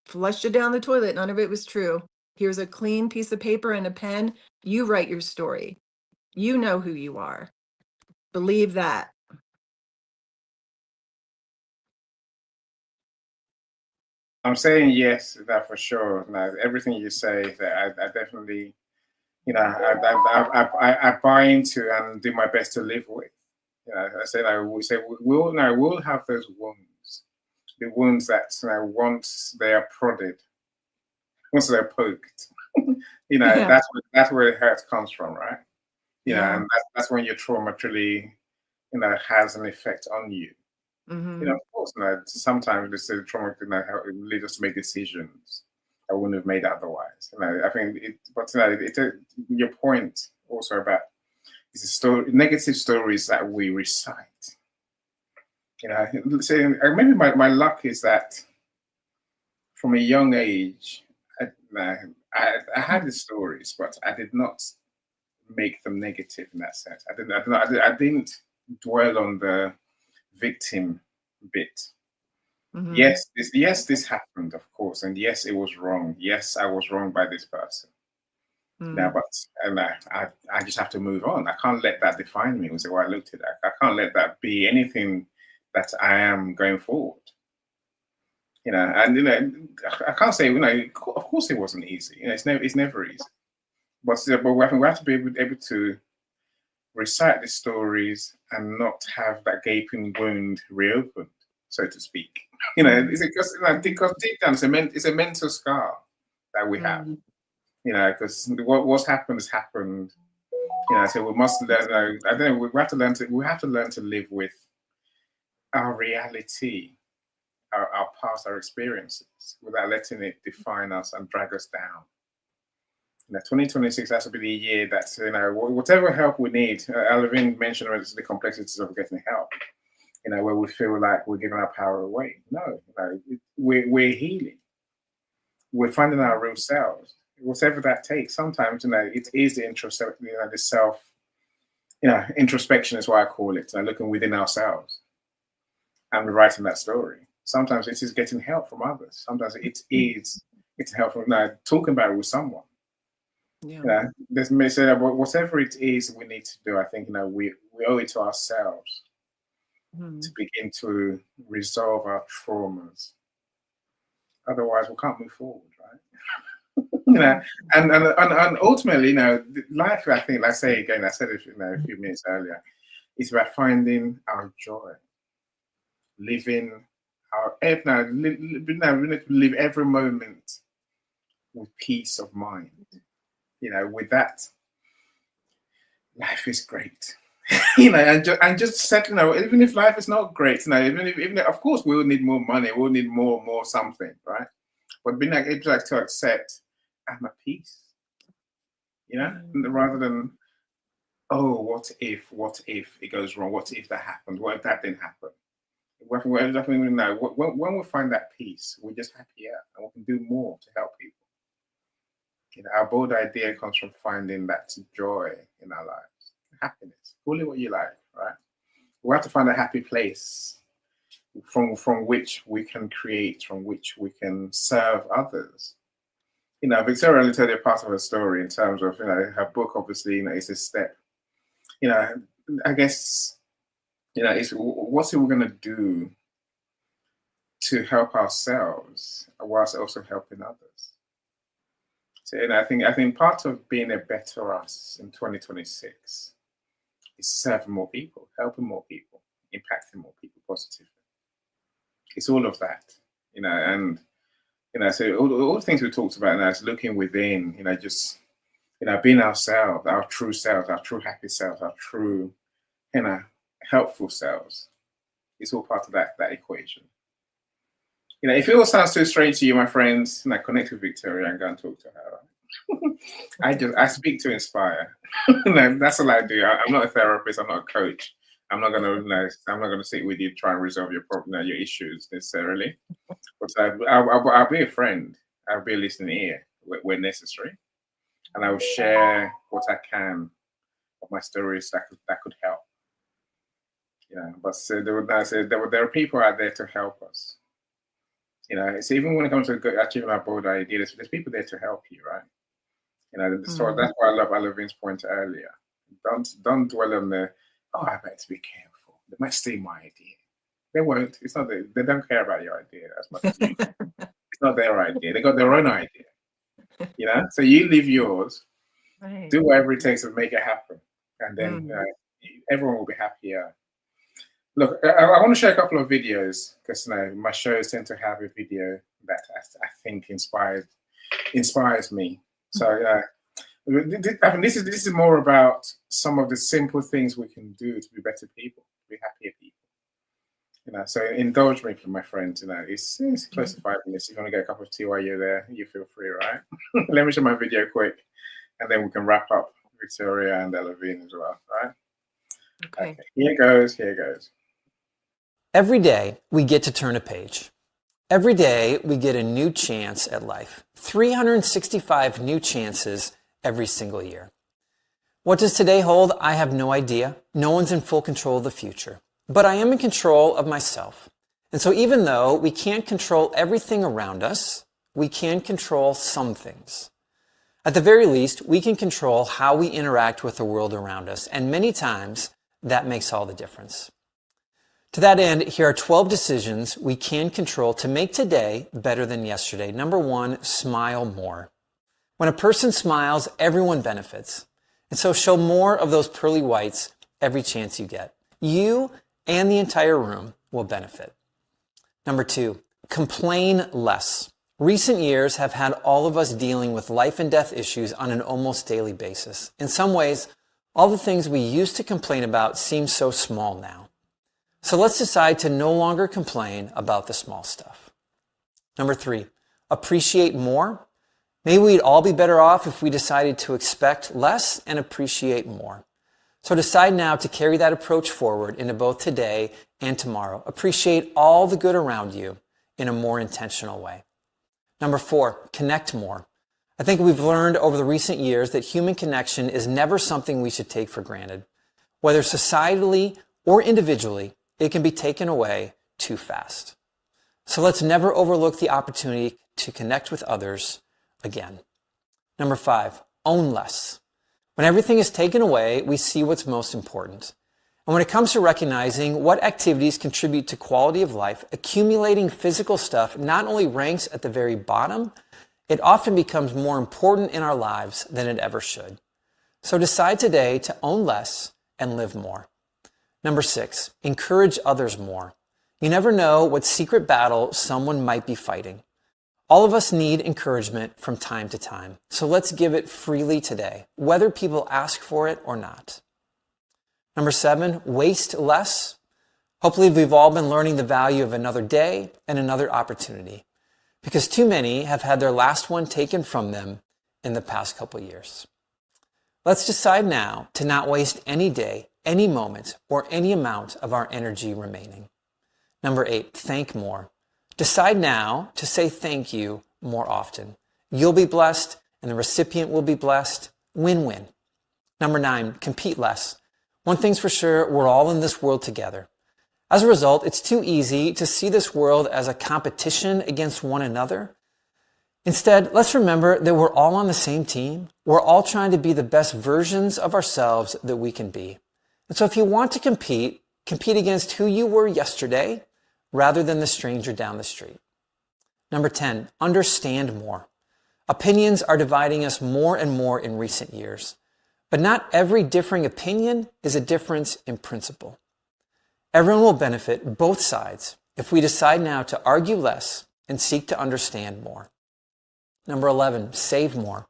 Flushed it down the toilet, none of it was true. Here's a clean piece of paper and a pen. You write your story. You know who you are. Believe that. I'm saying yes to that for sure. Now, everything you say, that I definitely I buy into and do my best to live with. I said I will say we'll have those wounds, the wounds that once they are prodded, once they're poked, Yeah. that's where the hurt comes from, right? Yeah. And that's when your trauma truly, has an effect on you. Hmm. Of course, sometimes the trauma can lead us to make decisions I wouldn't have made otherwise. I think but your point also about it's a story, negative stories that we recite. Maybe my luck is that from a young age, I had the stories, but I did not make them negative in that sense. I didn't dwell on the victim bit. Hmm. Yes, this happened, of course, and yes, it was wrong. Yes, I was wrong by this person. Now, Mm. but and I just have to move on. I can't let that define me. So I looked at that. I can't let that be anything that I am going forward. And I can't say of course it wasn't easy. It's never easy. But we have to be able to recite the stories and not have that gaping wound reopened, so to speak. Mm. Because deep down it's a mental scar that we have. Mm. Because what's happened has happened. So we must learn. I don't know. We have to learn to live with our reality, our past, our experiences, without letting it define us and drag us down. 2026 has to be the year that whatever help we need. Alvin mentioned the complexities of getting help. Where we feel like we're giving our power away. No, we're healing. We're finding our real selves. Whatever that takes. Sometimes it is the introspection, the self. Introspection is what I call it. Looking within ourselves and rewriting that story. Sometimes it is getting help from others. Sometimes it is getting help from talking about it with someone. Yeah. There's may say that whatever it is we need to do, I think we owe it to ourselves to Mm. begin to resolve our traumas. Otherwise, we can't move forward, right? And ultimately, life. I think, like I say again, I said it, a few minutes earlier. It's about finding our joy, living our live every moment with peace of mind. With that, life is great. And just settling out, even if life is not great, even if, of course, we will need more money, we'll need more something, right? But being able to accept, I'm at peace, rather than, oh, what if it goes wrong? What if that happened? What if that didn't happen? When we find that peace, we're just happier and we can do more to help people. Our bold idea comes from finding that joy in our lives, happiness, call it what you like, right? We have to find a happy place from which we can create, from which we can serve others. Victoria only told you part of her story in terms of her book. Obviously, it's a step. I guess it's what's it we're gonna do to help ourselves whilst also helping others. So, I think part of being a better us in 2026 is serving more people, helping more people, impacting more people positively. It's all of that, and so all the things we talked about now is looking within, just being ourselves, our true selves, our true happy selves, our true, helpful selves. It's all part of that equation. If it all sounds too strange to you, my friends, connect with Victoria and go and talk to her. I speak to inspire. That's all I do. I'm not a therapist. I'm not a coach. I'm not gonna sit with you try and resolve your problem, your issues necessarily. But I'll be a friend. I'll be a listening ear where necessary, and I will share what I can of my stories that could help. But there are people out there to help us. So even when it comes to achieving our bold ideas, there's people there to help you, right? So that's why I love Alavin's point earlier. Don't dwell on I better be careful. They might steal my idea. They won't. It's not they don't care about your idea as much as you. It's not their idea. They got their own idea. So you live yours, Right. Do whatever it takes to make it happen, and then Mm. everyone will be happier. Look, I want to share a couple of videos because my shows tend to have a video that I think inspires me. So I mean, this is more about some of the simple things we can do to be better people, to be happier people. So indulge me, my friends. It's close to 5 minutes. If you want to get a cup of tea while you're there, you feel free, right? Let me show my video quick, and then we can wrap up Victoria and Elavine as well, right? Okay. Here goes. Here goes. Every day we get to turn a page. Every day we get a new chance at life. 365 new chances every single year. What does today hold? I have no idea. No one's in full control of the future. But I am in control of myself. And so even though we can't control everything around us, we can control some things. At the very least, we can control how we interact with the world around us. And many times that makes all the difference. To that end, here are 12 decisions we can control to make today better than yesterday. Number 1, smile more. When a person smiles, everyone benefits. And so show more of those pearly whites every chance you get. You and the entire room will benefit. Number 2, complain less. Recent years have had all of us dealing with life and death issues on an almost daily basis. In some ways, all the things we used to complain about seem so small now. So let's decide to no longer complain about the small stuff. Number 3, appreciate more. Maybe we'd all be better off if we decided to expect less and appreciate more. So decide now to carry that approach forward into both today and tomorrow. Appreciate all the good around you in a more intentional way. Number 4, connect more. I think we've learned over the recent years that human connection is never something we should take for granted. Whether societally or individually, it can be taken away too fast. So let's never overlook the opportunity to connect with others again. Number 5, own less. When everything is taken away, we see what's most important. And when it comes to recognizing what activities contribute to quality of life, accumulating physical stuff not only ranks at the very bottom, it often becomes more important in our lives than it ever should. So decide today to own less and live more. Number 6, encourage others more. You never know what secret battle someone might be fighting. All of us need encouragement from time to time, so let's give it freely today, whether people ask for it or not. Number 7, waste less. Hopefully we've all been learning the value of another day and another opportunity, because too many have had their last one taken from them in the past couple years. Let's decide now to not waste any day, any moment, or any amount of our energy remaining. Number 8, thank more. Decide now to say thank you more often. You'll be blessed and the recipient will be blessed. Win-win. Number 9, compete less. One thing's for sure, we're all in this world together. As a result, it's too easy to see this world as a competition against one another. Instead, let's remember that we're all on the same team. We're all trying to be the best versions of ourselves that we can be. And so if you want to compete against who you were yesterday rather than the stranger down the street. Number 10, understand more. Opinions are dividing us more and more in recent years, but not every differing opinion is a difference in principle. Everyone will benefit, both sides, if we decide now to argue less and seek to understand more. Number 11, save more.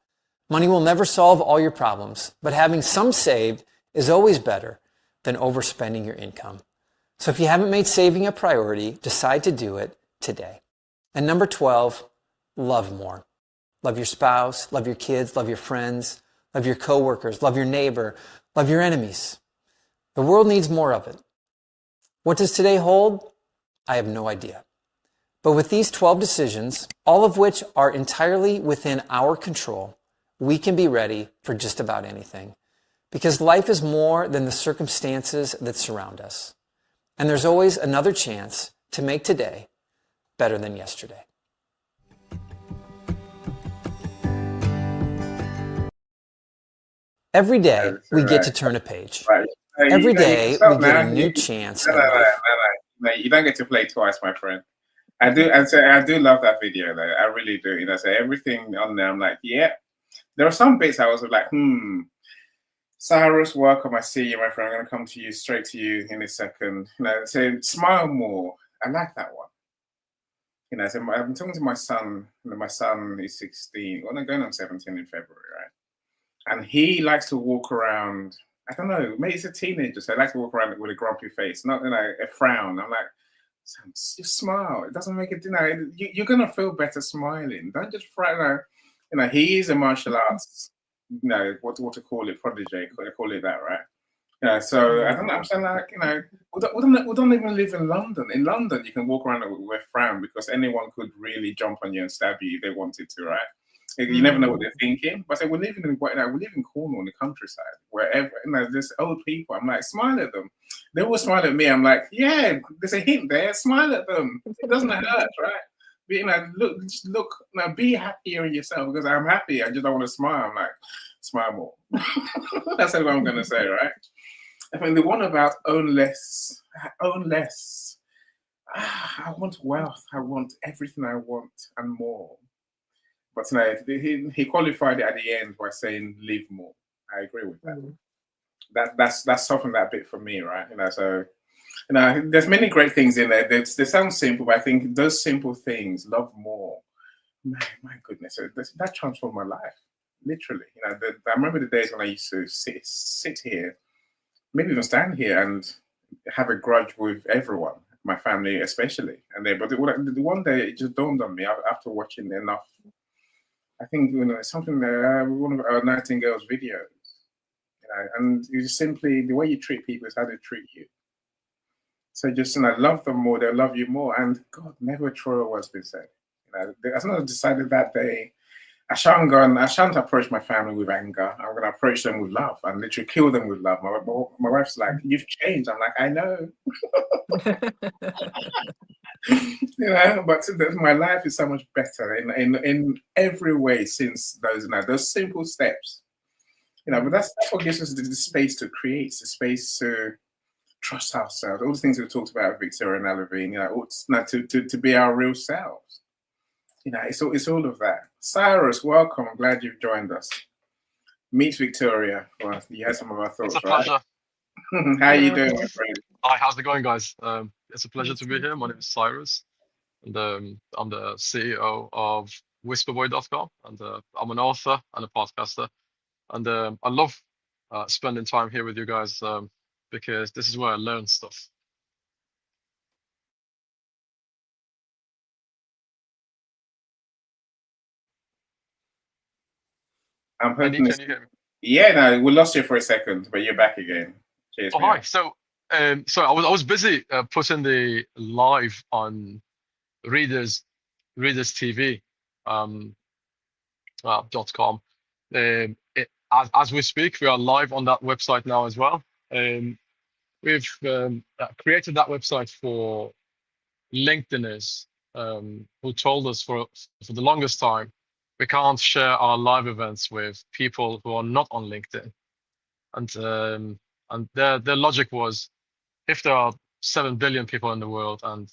Money will never solve all your problems, but having some saved is always better than overspending your income. So if you haven't made saving a priority, decide to do it today. And number 12, love more. Love your spouse, love your kids, love your friends, love your coworkers, love your neighbor, love your enemies. The world needs more of it. What does today hold? I have no idea. But with these 12 decisions, all of which are entirely within our control, we can be ready for just about anything. Because life is more than the circumstances that surround us. And there's always another chance to make today better than yesterday. Every day we get to turn a page. Right. Every day we get a new chance at life. No, you don't get to play twice, my friend. I do love that video though. I really do. So everything on there, I'm like, yeah. there are some bits I was like, Cyrus, welcome. I see you, my friend. I'm going to come to you, straight to you in a second. Say, smile more. I like that one. So I'm talking to my son. My son is 16. Well, I'm going on 17 in February, right? And he likes to walk around. I don't know. Maybe he's a teenager, so he likes to walk around with a grumpy face, not a frown. I'm like, just smile. It doesn't make it. You're gonna feel better smiling. Don't just frown. He is a martial arts. What to call it, protege. Call it that, right? So I don't know. I'm saying we don't even live in London. In London, you can walk around with a frown because anyone could really jump on you and stab you if they wanted to, right? You never know what they're thinking. But we live in Cornwall, in the countryside, wherever. There's old people. I'm like, smile at them. They will smile at me. I'm like, yeah, there's a hint there. Smile at them. It doesn't hurt, right? But, look, be happier in yourself because I'm happy. I just don't want to smile. I'm like, smile more. That's what I'm going to say, right? I mean, the one about own less. I want wealth. I want everything I want and more. But he qualified it at the end by saying live more. I agree with that. That's softened that bit for me, right? So there's many great things in there. They sound simple, but I think those simple things, love more. My goodness, that transformed my life, literally. I remember the days when I used to sit here, maybe even stand here and have a grudge with everyone, my family especially. But the one day it just dawned on me after watching enough. I think something one of our Nightingale's videos, and you simply the way you treat people is how they treat you. So just love them more, they'll love you more. And God, never a truer word's been said. As I decided that day, I shan't approach my family with anger. I'm going to approach them with love and literally kill them with love. My wife's like, you've changed. I'm like, I know. But my life is so much better in every way since those simple steps. But that's what gives us the space to create, the space to trust ourselves. All the things we talked about, Victoria and Alavine, to be our real selves. It's all of that. Cyrus, welcome. I'm glad you've joined us. Meet Victoria. Well, you had some of our thoughts, it's a pleasure. Right? How are you doing, my friend? Hi, how's it going, guys? It's a pleasure to be here. My name is Cyrus, and I'm the CEO of whisperboy.com, and I'm an author and a podcaster. And I love spending time here with you guys because this is where I learn stuff. I'm hoping. Can you hear me? Yeah, no, we lost you for a second, but you're back again. Cheers. Oh, hi. So I was busy putting the live on Readers TV .com. As we speak, we are live on that website now as well. We've created that website for LinkedIners who told us for the longest time we can't share our live events with people who are not on LinkedIn. And their logic was, if there are 7 billion people in the world and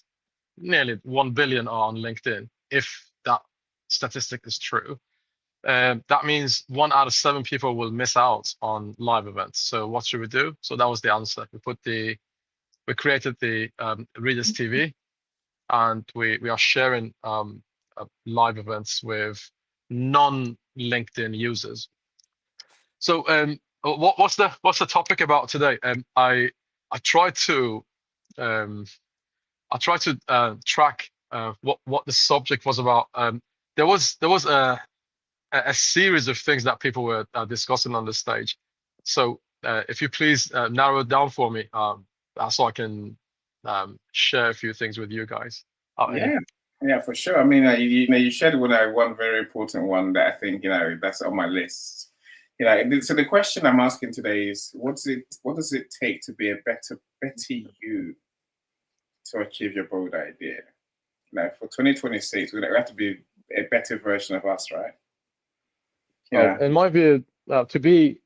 nearly 1 billion are on LinkedIn, if that statistic is true, that means 1 out of 7 people will miss out on live events. So what should we do? So that was the answer. We created the Readers TV, and we are sharing live events with non-LinkedIn users. So what's the topic about today? I tried to track what the subject was about. There was a series of things that people were discussing on the stage. So if you please narrow it down for me, so I can share a few things with you guys. Yeah, for sure. I mean, you shared one very important one that I think that's on my list. So the question I'm asking today is, what does it take to be a better you to achieve your bold idea? For 2026, we have to be a better version of us, right? In my view, to be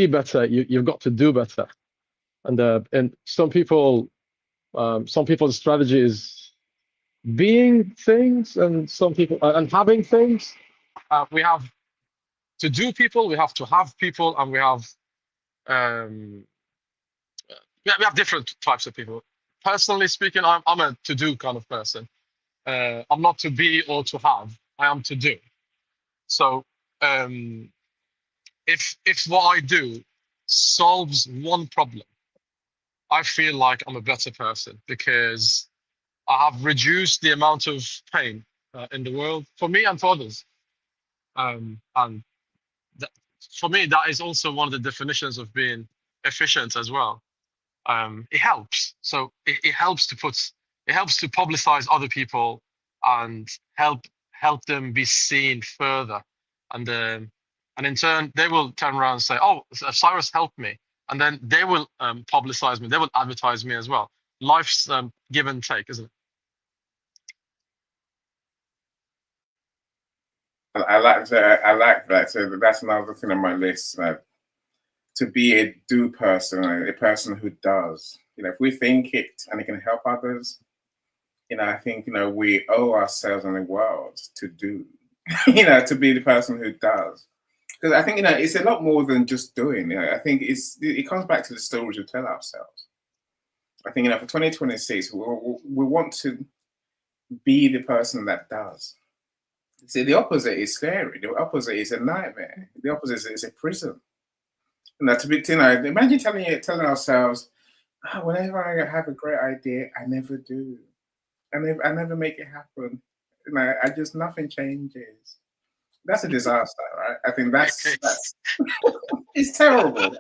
better, you've got to do better. And some people's strategy is being things, and some people and having things. We have to do people, we have to have people, and we have um, we have different types of people. Personally speaking, I'm a to do kind of person. I'm not to be or to have. I am to do. So um, if what I do solves one problem, I feel like I'm a better person because I have reduced the amount of pain in the world for me and for others. And that, for me, that is also one of the definitions of being efficient as well. It helps. So it helps to it helps to publicize other people and help them be seen further, and in turn they will turn around and say, "Oh, Cyrus helped me," and then they will publicize me. They will advertise me as well. Life's give and take, isn't it? I like that. I like that. So that's another thing on my list. To be a do person, a person who does. If we think it and it can help others, I think we owe ourselves and the world to do. To be the person who does. Because I think it's a lot more than just doing. I think it comes back to the stories we tell ourselves. I think for 2026, we want to be the person that does. See, the opposite is scary. The opposite is a nightmare. The opposite is a prison. To be, imagine telling ourselves, whenever I have a great idea, I never do. I never make it happen. I just nothing changes. That's a disaster, right? I think that's it's terrible.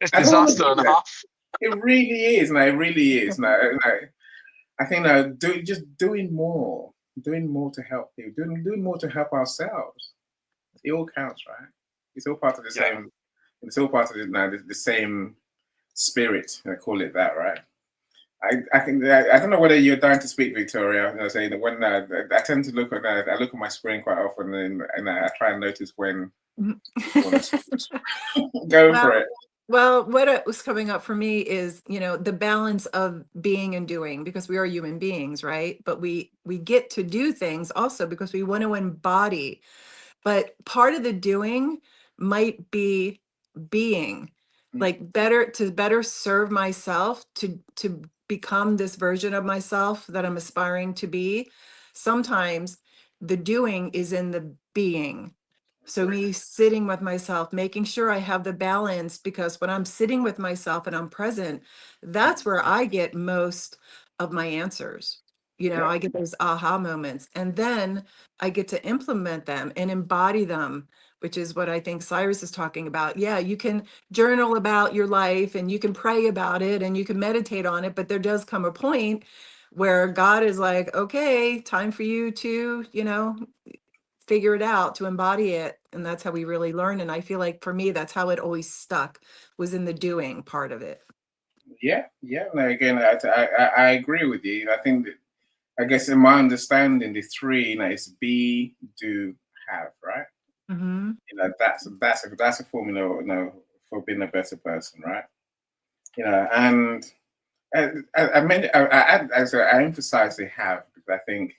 It's I don't want to disaster do and a that. half. It really is. It really is. I think just doing more to help people, doing more to help ourselves. It all counts, right? It's all part of the same. It's all part of the same spirit. I call it that, right? I think I don't know whether you're dying to speak, Victoria. I say that when I tend to look at I look at my screen quite often, and I try and notice when. Go for it. Well, what was coming up for me is, the balance of being and doing, because we are human beings, right? But we get to do things also because we want to embody. But part of the doing might be being, like better serve myself, to become this version of myself that I'm aspiring to be. Sometimes the doing is in the being. So me sitting with myself, making sure I have the balance, because when I'm sitting with myself and I'm present, that's where I get most of my answers. I get those aha moments, and then I get to implement them and embody them, which is what I think Cyrus is talking about. Yeah, you can journal about your life and you can pray about it and you can meditate on it, but there does come a point where God is like, okay, time for you to, figure it out, to embody it. And that's how we really learn. And I feel like for me, that's how it always stuck, was in the doing part of it. Yeah. No, again, I agree with you. I think that, I guess in my understanding, the three, is be, do, have, right? Mm-hmm. That's a formula, for being a better person, right? And I emphasize the have, because I think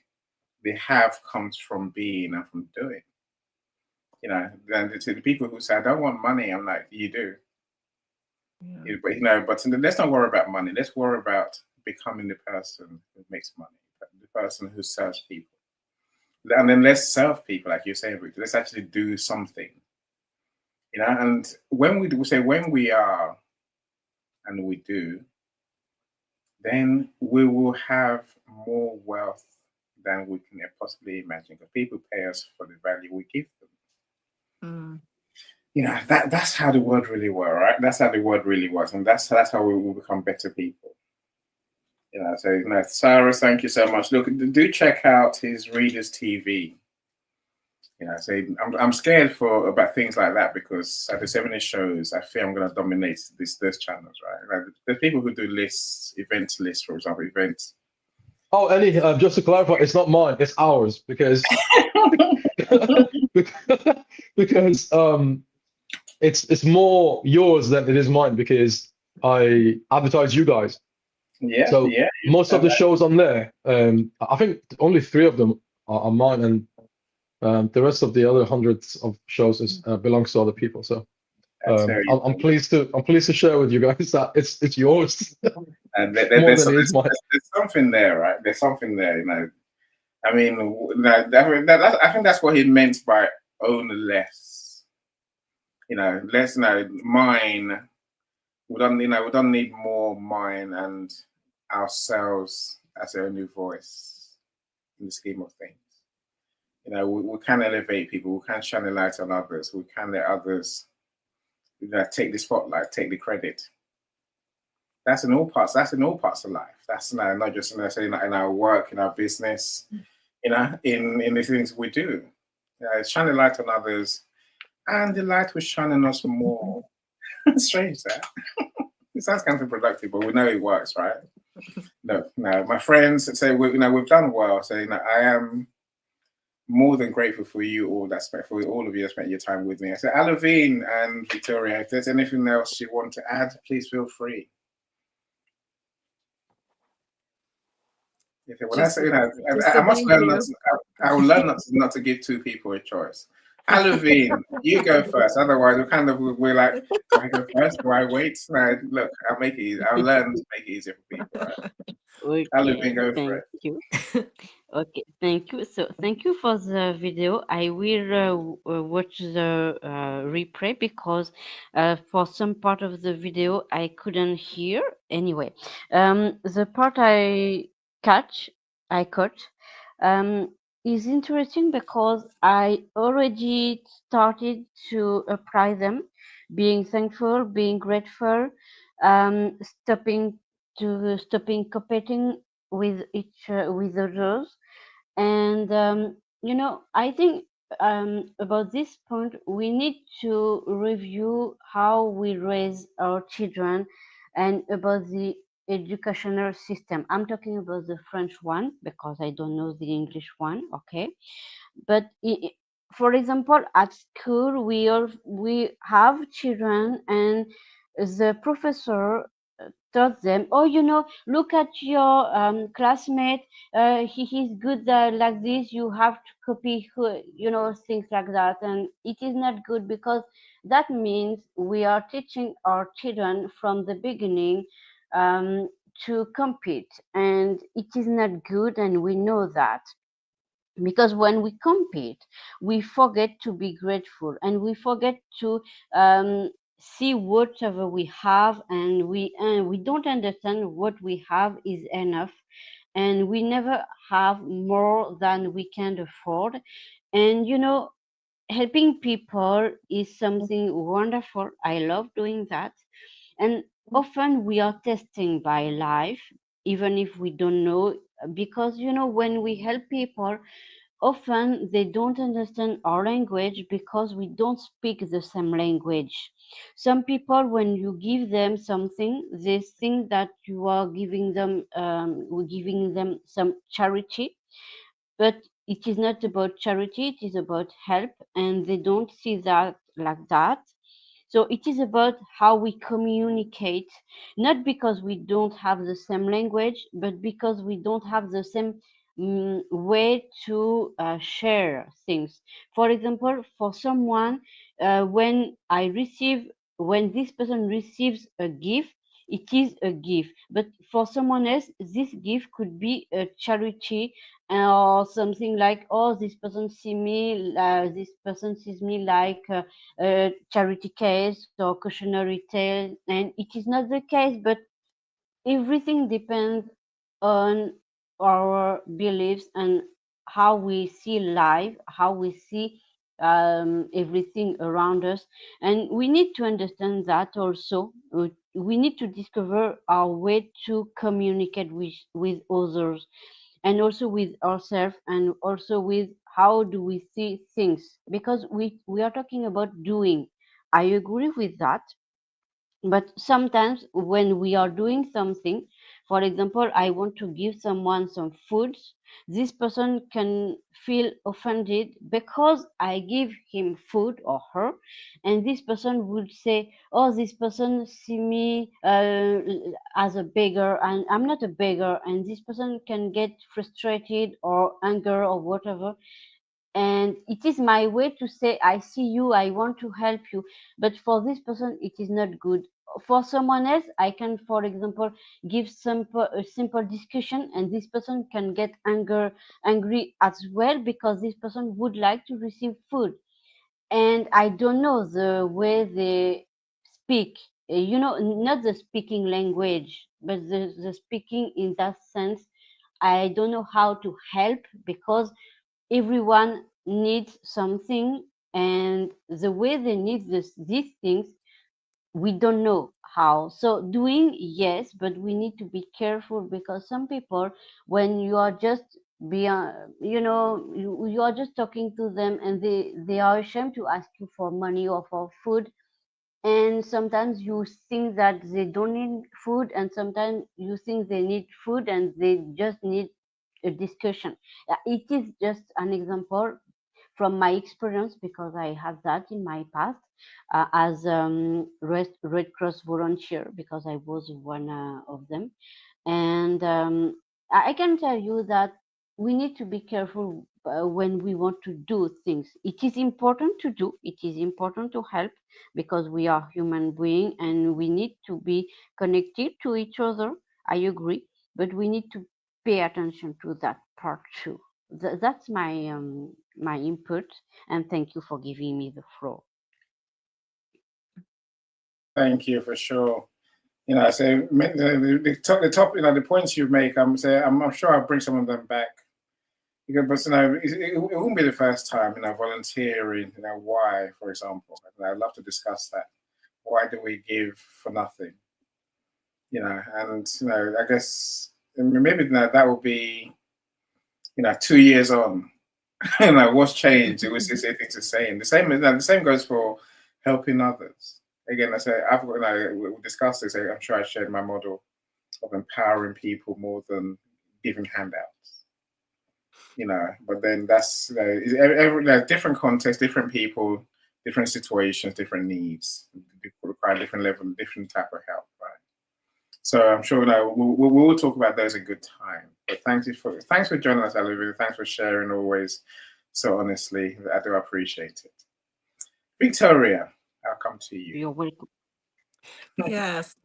the have comes from being and from doing. Then to the people who say I don't want money, I'm like, you do. Yeah. But let's not worry about money. Let's worry about becoming the person who makes money, the person who serves people. And then let's serve people, like you're saying, Victor. Let's actually do something. And when we are and we do, then we will have more wealth than we can possibly imagine. Because people pay us for the value we give them. Mm. That's how the world really works, right? That's how the world really works, and that's how we will become better people. So Cyrus, thank you so much. Look, do check out his Readers TV. So I'm scared about things like that, because at the 70 shows, I fear I'm going to dominate those channels, right? There's people who do events lists, for example, events. Oh, Ellie, just to clarify, it's not mine, it's ours, because because it's more yours than it is mine, because I advertise you guys. So most of the shows on there, I think only 3 of them are mine, and The rest of the other hundreds of shows is belongs to other people. So That's very I'm pleased to share with you guys that it's yours and more than it is mine. there's something there, right? There's something there, you know. I mean, I think that's what he meant by own less. You know, less. You know, mine. We don't need more mine and ourselves as our only voice in the scheme of things. You know, we can elevate people. We can shine a light on others. We can let others, you know, take the spotlight, take the credit. That's in all parts. That's in all parts of life. That's, you know, not just, you know, say, in our work, in our business, you know, in the things we do. You know, shine a light on others, and the light will shine on us more. Strange that. It sounds counterproductive, but we know it works, right? No, no. My friends say you know, we've done well. So, you know, I am more than grateful for you all for all of you that spent your time with me. I said, Alavine and Victoria, if there's anything else you want to add, please feel free. Okay, well, Just, that's, you know, just I to must thank learn you. I will learn not to give two people a choice. Alavine, you go first. Otherwise, we're like, do I go first? Do I wait? No, look, I'll make it easy. I'll learn to make it easier for people. Right? Alavine, Okay, go for thank it. you. Okay, thank you. So thank you for the video. I will watch the replay because for some part of the video I couldn't hear. Anyway, the part I caught, um, is interesting because I already started to apply them, being thankful, being grateful, stopping competing with with others, and I think about this point we need to review how we raise our children and about the educational system. I'm talking about the French one because I don't know the English one. Okay, but for example, at school we have children and the professor taught them, oh, look at your classmate, he's good like this, you have to copy things like that. And it is not good because that means we are teaching our children from the beginning to compete, and it is not good, and we know that because when we compete we forget to be grateful and we forget to see whatever we have, and we don't understand what we have is enough, and we never have more than we can afford. And helping people is something wonderful. I love doing that. And often we are testing by life, even if we don't know, because when we help people, often they don't understand our language because we don't speak the same language. Some people, when you give them something, they think that you are giving them some charity, but it is not about charity, it is about help, and they don't see that like that. So it is about how we communicate, not because we don't have the same language, but because we don't have the same way to share things. For example, for someone, when this person receives a gift, it is a gift. But for someone else, this gift could be a charity, or something like, oh, this person sees me like a charity case or cautionary tale, and it is not the case. But everything depends on our beliefs and how we see life, how we see everything around us. And we need to understand that also. We need to discover our way to communicate with others, and also with ourselves, and also with how do we see things, because we are talking about doing. I agree with that, but sometimes when we are doing something, for example, I want to give someone some food, this person can feel offended because I give him food or her, and this person would say, oh, this person see me as a beggar, and I'm not a beggar, and this person can get frustrated or anger or whatever. and it is my way to say, I see you, I want to help you. But for this person, it is not good. For someone else, I can, for example, give a simple discussion, and this person can get angry as well, because this person would like to receive food, and I don't know the way they speak. Not the speaking language, but the speaking in that sense. I don't know how to help, because everyone needs something, and the way they need these things, we don't know how. So doing, yes, but we need to be careful, because some people, when you are just beyond, you are just talking to them, and they are ashamed to ask you for money or for food, and sometimes you think that they don't need food, and sometimes you think they need food and they just need a discussion. It is just an example from my experience, because I had that in my past, as Red Cross volunteer, because I was one of them. And I can tell you that we need to be careful when we want to do things. It is important to do, it is important to help, because we are human beings and we need to be connected to each other. I agree, but we need to pay attention to that part too. That's my input, and thank you for giving me the floor. Thank you for sure. So the top, the points you make, I'm sure I'll bring some of them back. Because, it won't be the first time, volunteering, why, for example. I'd love to discuss that. Why do we give for nothing? And, I guess maybe that will be, 2 years on. What's changed? It was just everything's the same. The same goes for helping others. Again, I say we discussed this. I'm sure I shared my model of empowering people more than giving handouts. But then that's every different context, different people, different situations, different needs. People require different level, different type of help, right? So I'm sure we will talk about those in good time. But thanks for joining us, Olivia. Thanks for sharing always so honestly. I do appreciate it. Victoria, I'll come to you. You're welcome. Yes.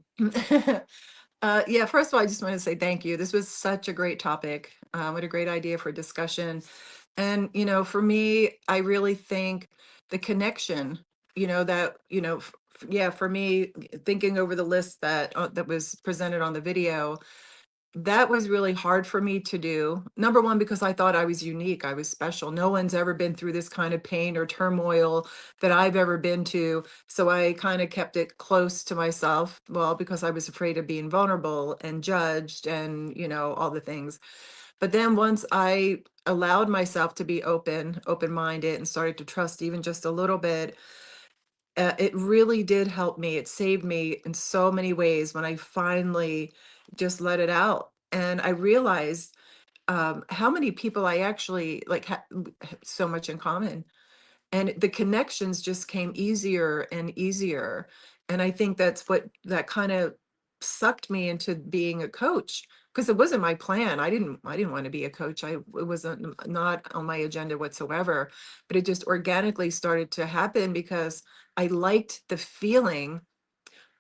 Yeah, first of all, I just want to say thank you. This was such a great topic. What a great idea for discussion. And, for me, I really think the connection, yeah, for me, thinking over the list that was presented on the video, that was really hard for me to do. Number one, because I thought I was unique, I was special. No one's ever been through this kind of pain or turmoil that I've ever been to. So I kind of kept it close to myself. Well, because I was afraid of being vulnerable and judged and, all the things. But then once I allowed myself to be open-minded and started to trust even just a little bit, it really did help me. It saved me in so many ways when I finally just let it out. And I realized how many people I actually so much in common. And the connections just came easier and easier. And I think that's what that kind of sucked me into being a coach, because it wasn't my plan. I didn't want to be a coach. It wasn't not on my agenda whatsoever, but it just organically started to happen because I liked the feeling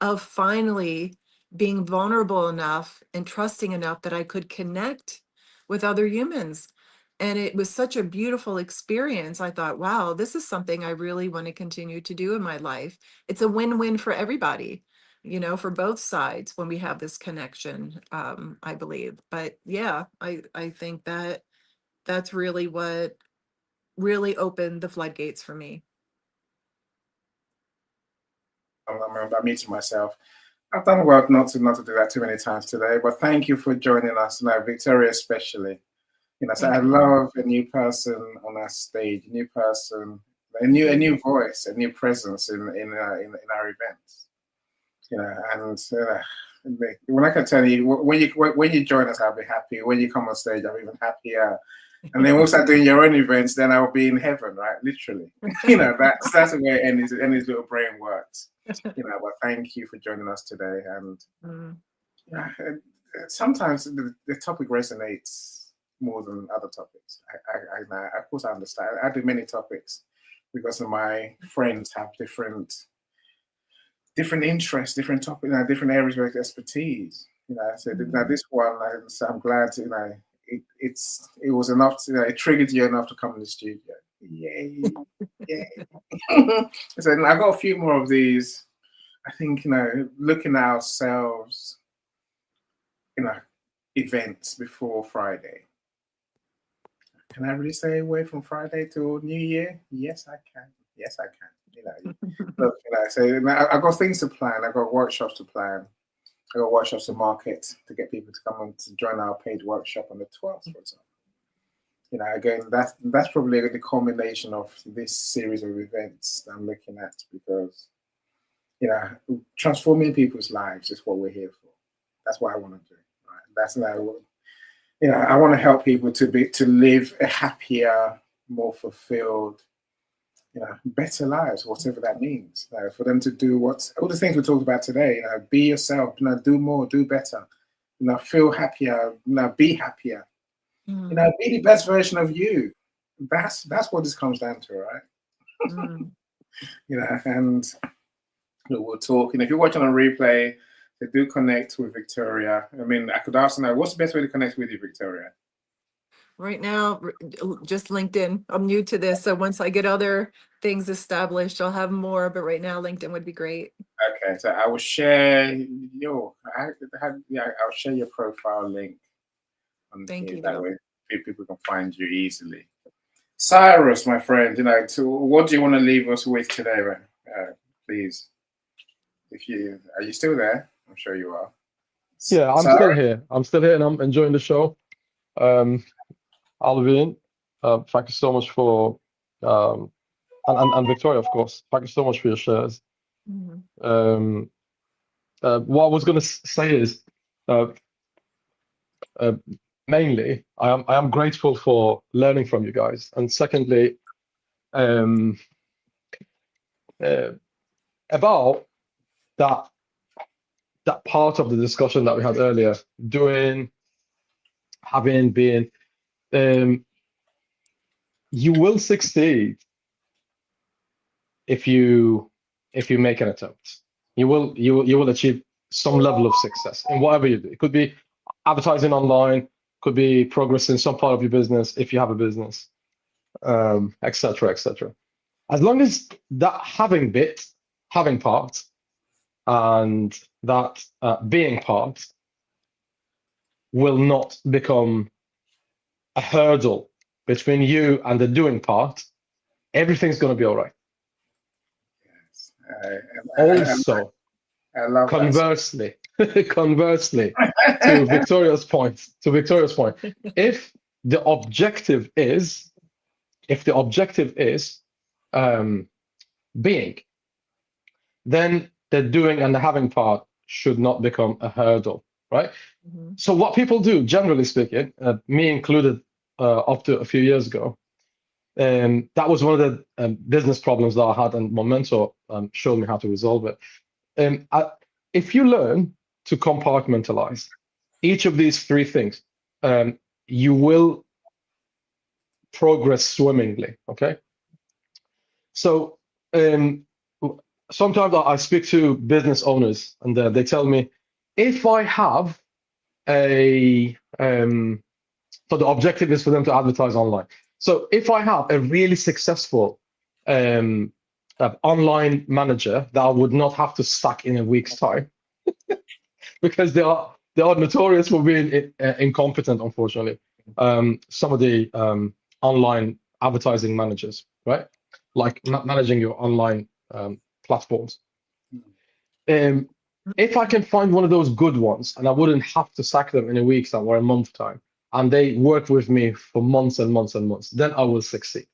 of finally being vulnerable enough and trusting enough that I could connect with other humans. And it was such a beautiful experience. I thought, wow, this is something I really want to continue to do in my life. It's a win-win for everybody, for both sides when we have this connection, I believe. But yeah, I think that that's really what really opened the floodgates for me. I'm muting myself. I've done well not to do that too many times today, but thank you for joining us now, Victoria, especially. So I love a new person on our stage, a new person, a new voice, a new presence in our events. And when I can tell you, when you join us, I'll be happy. When you come on stage, I'm even happier. And then once I doing your own events, then I'll be in heaven, right? Literally. That's the way Annie's little brain works. But thank you for joining us today. And sometimes the topic resonates more than other topics. Of course, I understand. I do many topics because of my friends have different interests, different topics, different areas of expertise. So now this one, I'm glad, it was enough to, it triggered you enough to come in the studio. Yay. Yay. So I got a few more of these. I think, looking at ourselves, events before Friday. Can I really stay away from Friday till New Year? Yes, I can. Yes, I can. Look, so I've got things to plan. I've got workshops to plan. I've got workshops to market to get people to come and to join our paid workshop on the 12th, for example. Again, that's probably the culmination of this series of events that I'm looking at, because transforming people's lives is what we're here for. That's what I want to do. Right? That's I want to help people to live a happier, more fulfilled, better lives, whatever that means. For them to do all the things we talked about today. Be yourself. Do more, do better. Feel happier. Be happier. Be the best version of you. That's what this comes down to, right? And we'll talk. And if you're watching on replay, they do connect with Victoria. I mean, I could ask now, what's the best way to connect with you, Victoria? Right now, just LinkedIn. I'm new to this, so once I get other things established, I'll have more. But right now, LinkedIn would be great. Okay, so I will share I'll share your profile link. Thank you. That way, people can find you easily. Cyrus, my friend, what do you want to leave us with today, man? Please, are you still there? I'm sure you are. Yeah, I'm still here. I'm still here, and I'm enjoying the show. Alvin, thank you so much for, and Victoria, of course, thank you so much for your shares. What I was going to say is, mainly, I am grateful for learning from you guys, and secondly, about that part of the discussion that we had earlier, being, you will succeed if you make an attempt. You will achieve some level of success in whatever you do. It could be advertising online, could be progress in some part of your business if you have a business, etc., etc. As long as that having part, and that being part will not become a hurdle between you and the doing part, everything's going to be all right. Yes. Also, I love conversely, to Victoria's point, if the objective is being, then the doing and the having part should not become a hurdle, right? So what people do, generally speaking, me included, up to a few years ago, that was one of the business problems that I had, and my mentor showed me how to resolve it. If you learn to compartmentalize each of these three things, you will progress swimmingly, okay? So sometimes I speak to business owners, and they tell me, if I have so the objective is for them to advertise online. So if I have a really successful online manager that I would not have to sack in a week's time, because they are notorious for being incompetent, unfortunately. Some of the online advertising managers, right? Like managing your online platforms. If I can find one of those good ones, and I wouldn't have to sack them in a week's time or a month time, and they work with me for months and months and months, then I will succeed.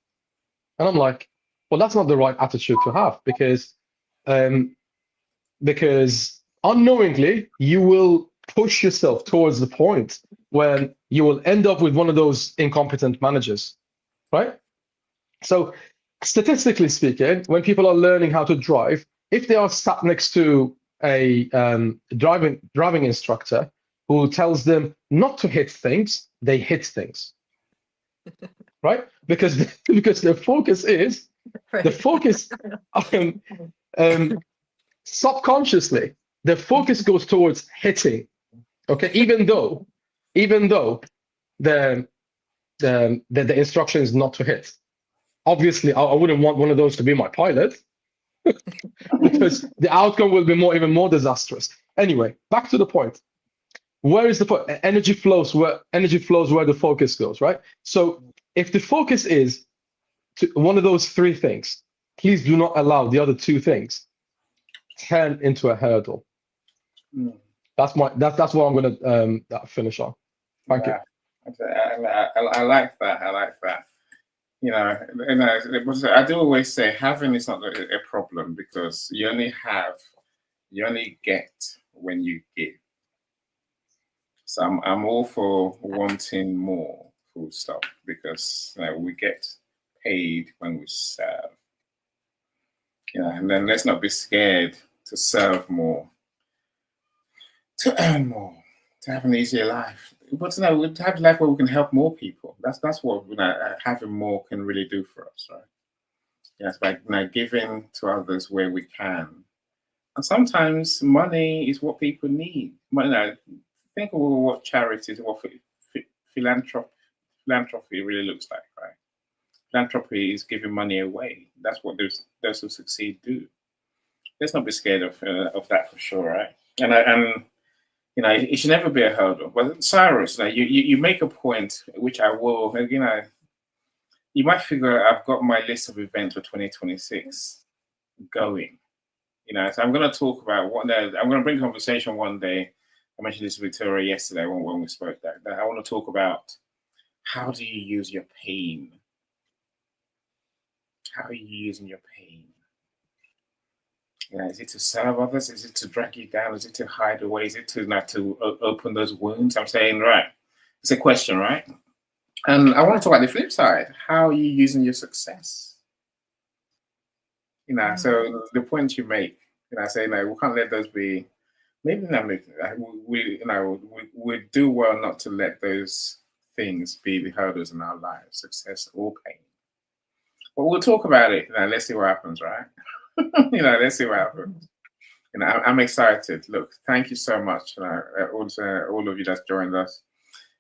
And I'm like, well, that's not the right attitude to have, because unknowingly you will push yourself towards the point when you will end up with one of those incompetent managers, right? So statistically speaking, when people are learning how to drive, if they are sat next to a driving instructor who tells them not to hit things, they hit things. right? Because because the focus is the Right. focus subconsciously, the focus goes towards hitting. Okay, even though the the instruction is not to hit. Obviously, I wouldn't want one of those to be my pilot because the outcome will be even more disastrous. Anyway, back to the point. Where is the point? Energy flows where the focus goes, right? So if the focus is to one of those three things, please do not allow the other two things turn into a hurdle. Mm. That's what I'm gonna finish on. Thank you. I like that. I like that. You know, I do always say having is not a problem because you only get when you give. So I'm all for wanting more, full stop, because we get paid when we serve. And then let's not be scared to serve more, to earn more, to have an easier life. But to have a life where we can help more people. That's what having more can really do for us, right? It's by giving to others where we can. And sometimes money is what people need. Think of what charities, what philanthropy really looks like, right? Philanthropy is giving money away. That's what those who succeed do. Let's not be scared of that for sure, right? And it should never be a hurdle. But Cyrus, you make a point, which I will. You might figure I've got my list of events for 2026 going. So I'm going to talk about I'm going to bring conversation one day. I mentioned this to Victoria yesterday when we spoke that I want to talk about how do you use your pain? How are you using your pain? Is it to serve others? Is it to drag you down? Is it to hide away? Is it to open those wounds? I'm saying, right. It's a question, right? And I want to talk about the flip side. How are you using your success? So the point you make, I say, we can't let those be. Maybe we do well not to let those things be the hurdles in our lives, success or pain. But we'll talk about it. Let's see what happens, right? Let's see what happens. I'm excited. Look, thank you so much. Also, all of you that's joined us.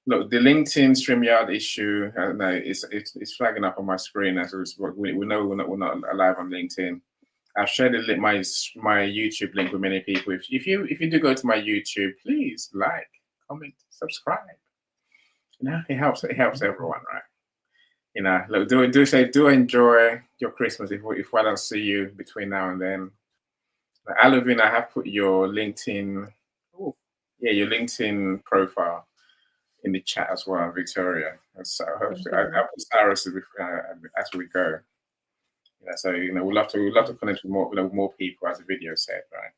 Look, the LinkedIn StreamYard issue, it's flagging up on my screen as we know we're not live on LinkedIn. I've shared my YouTube link with many people. If you do go to my YouTube, please like, comment, subscribe. It helps everyone, right? Look, do enjoy your Christmas if I don't see you between now and then. Alavin, I have put your LinkedIn, your LinkedIn profile in the chat as well, Victoria. So hopefully I'll put Cyrus as we go. So we'd love to connect with more people, as the video said, right?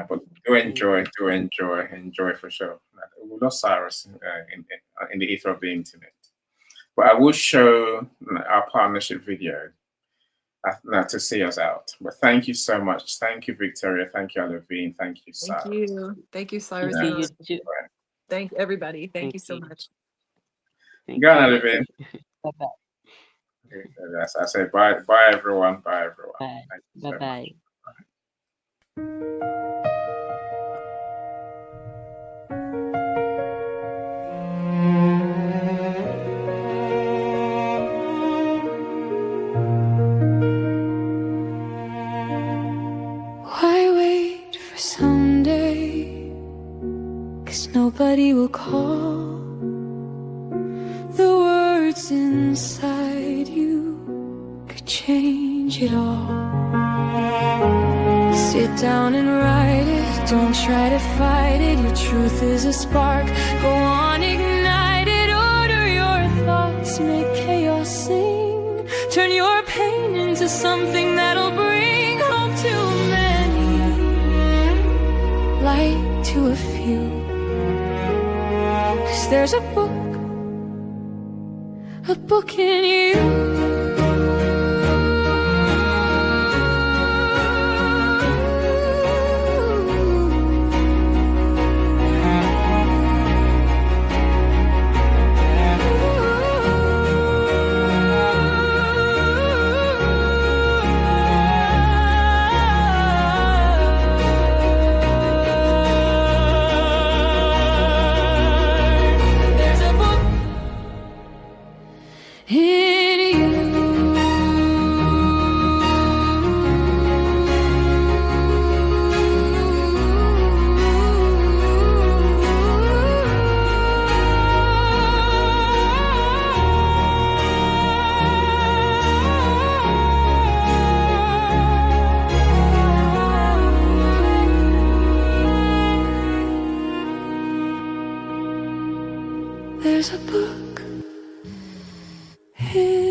But do enjoy for sure. We lost Cyrus in the ether of the internet, but I will show our partnership video to see us out. But thank you so much. Thank you, Victoria. Thank you, Alavin. Thank you, Cyrus. Thank you, Cyrus. Thank you too. Thank everybody. Thank you so you. much. Go on, Alavin. Bye-bye. Yes, I say bye, everyone. Bye, everyone. Bye. Bye-bye. Why wait for someday? 'Cause nobody will call. The words inside you could change it all. Sit down and write it. Don't try to fight it. Your truth is a spark. Go on, ignite it. Order your thoughts. Make chaos sing. Turn your pain into something that'll bring hope to many, light to a few. 'Cause there's a book in you. there's a book in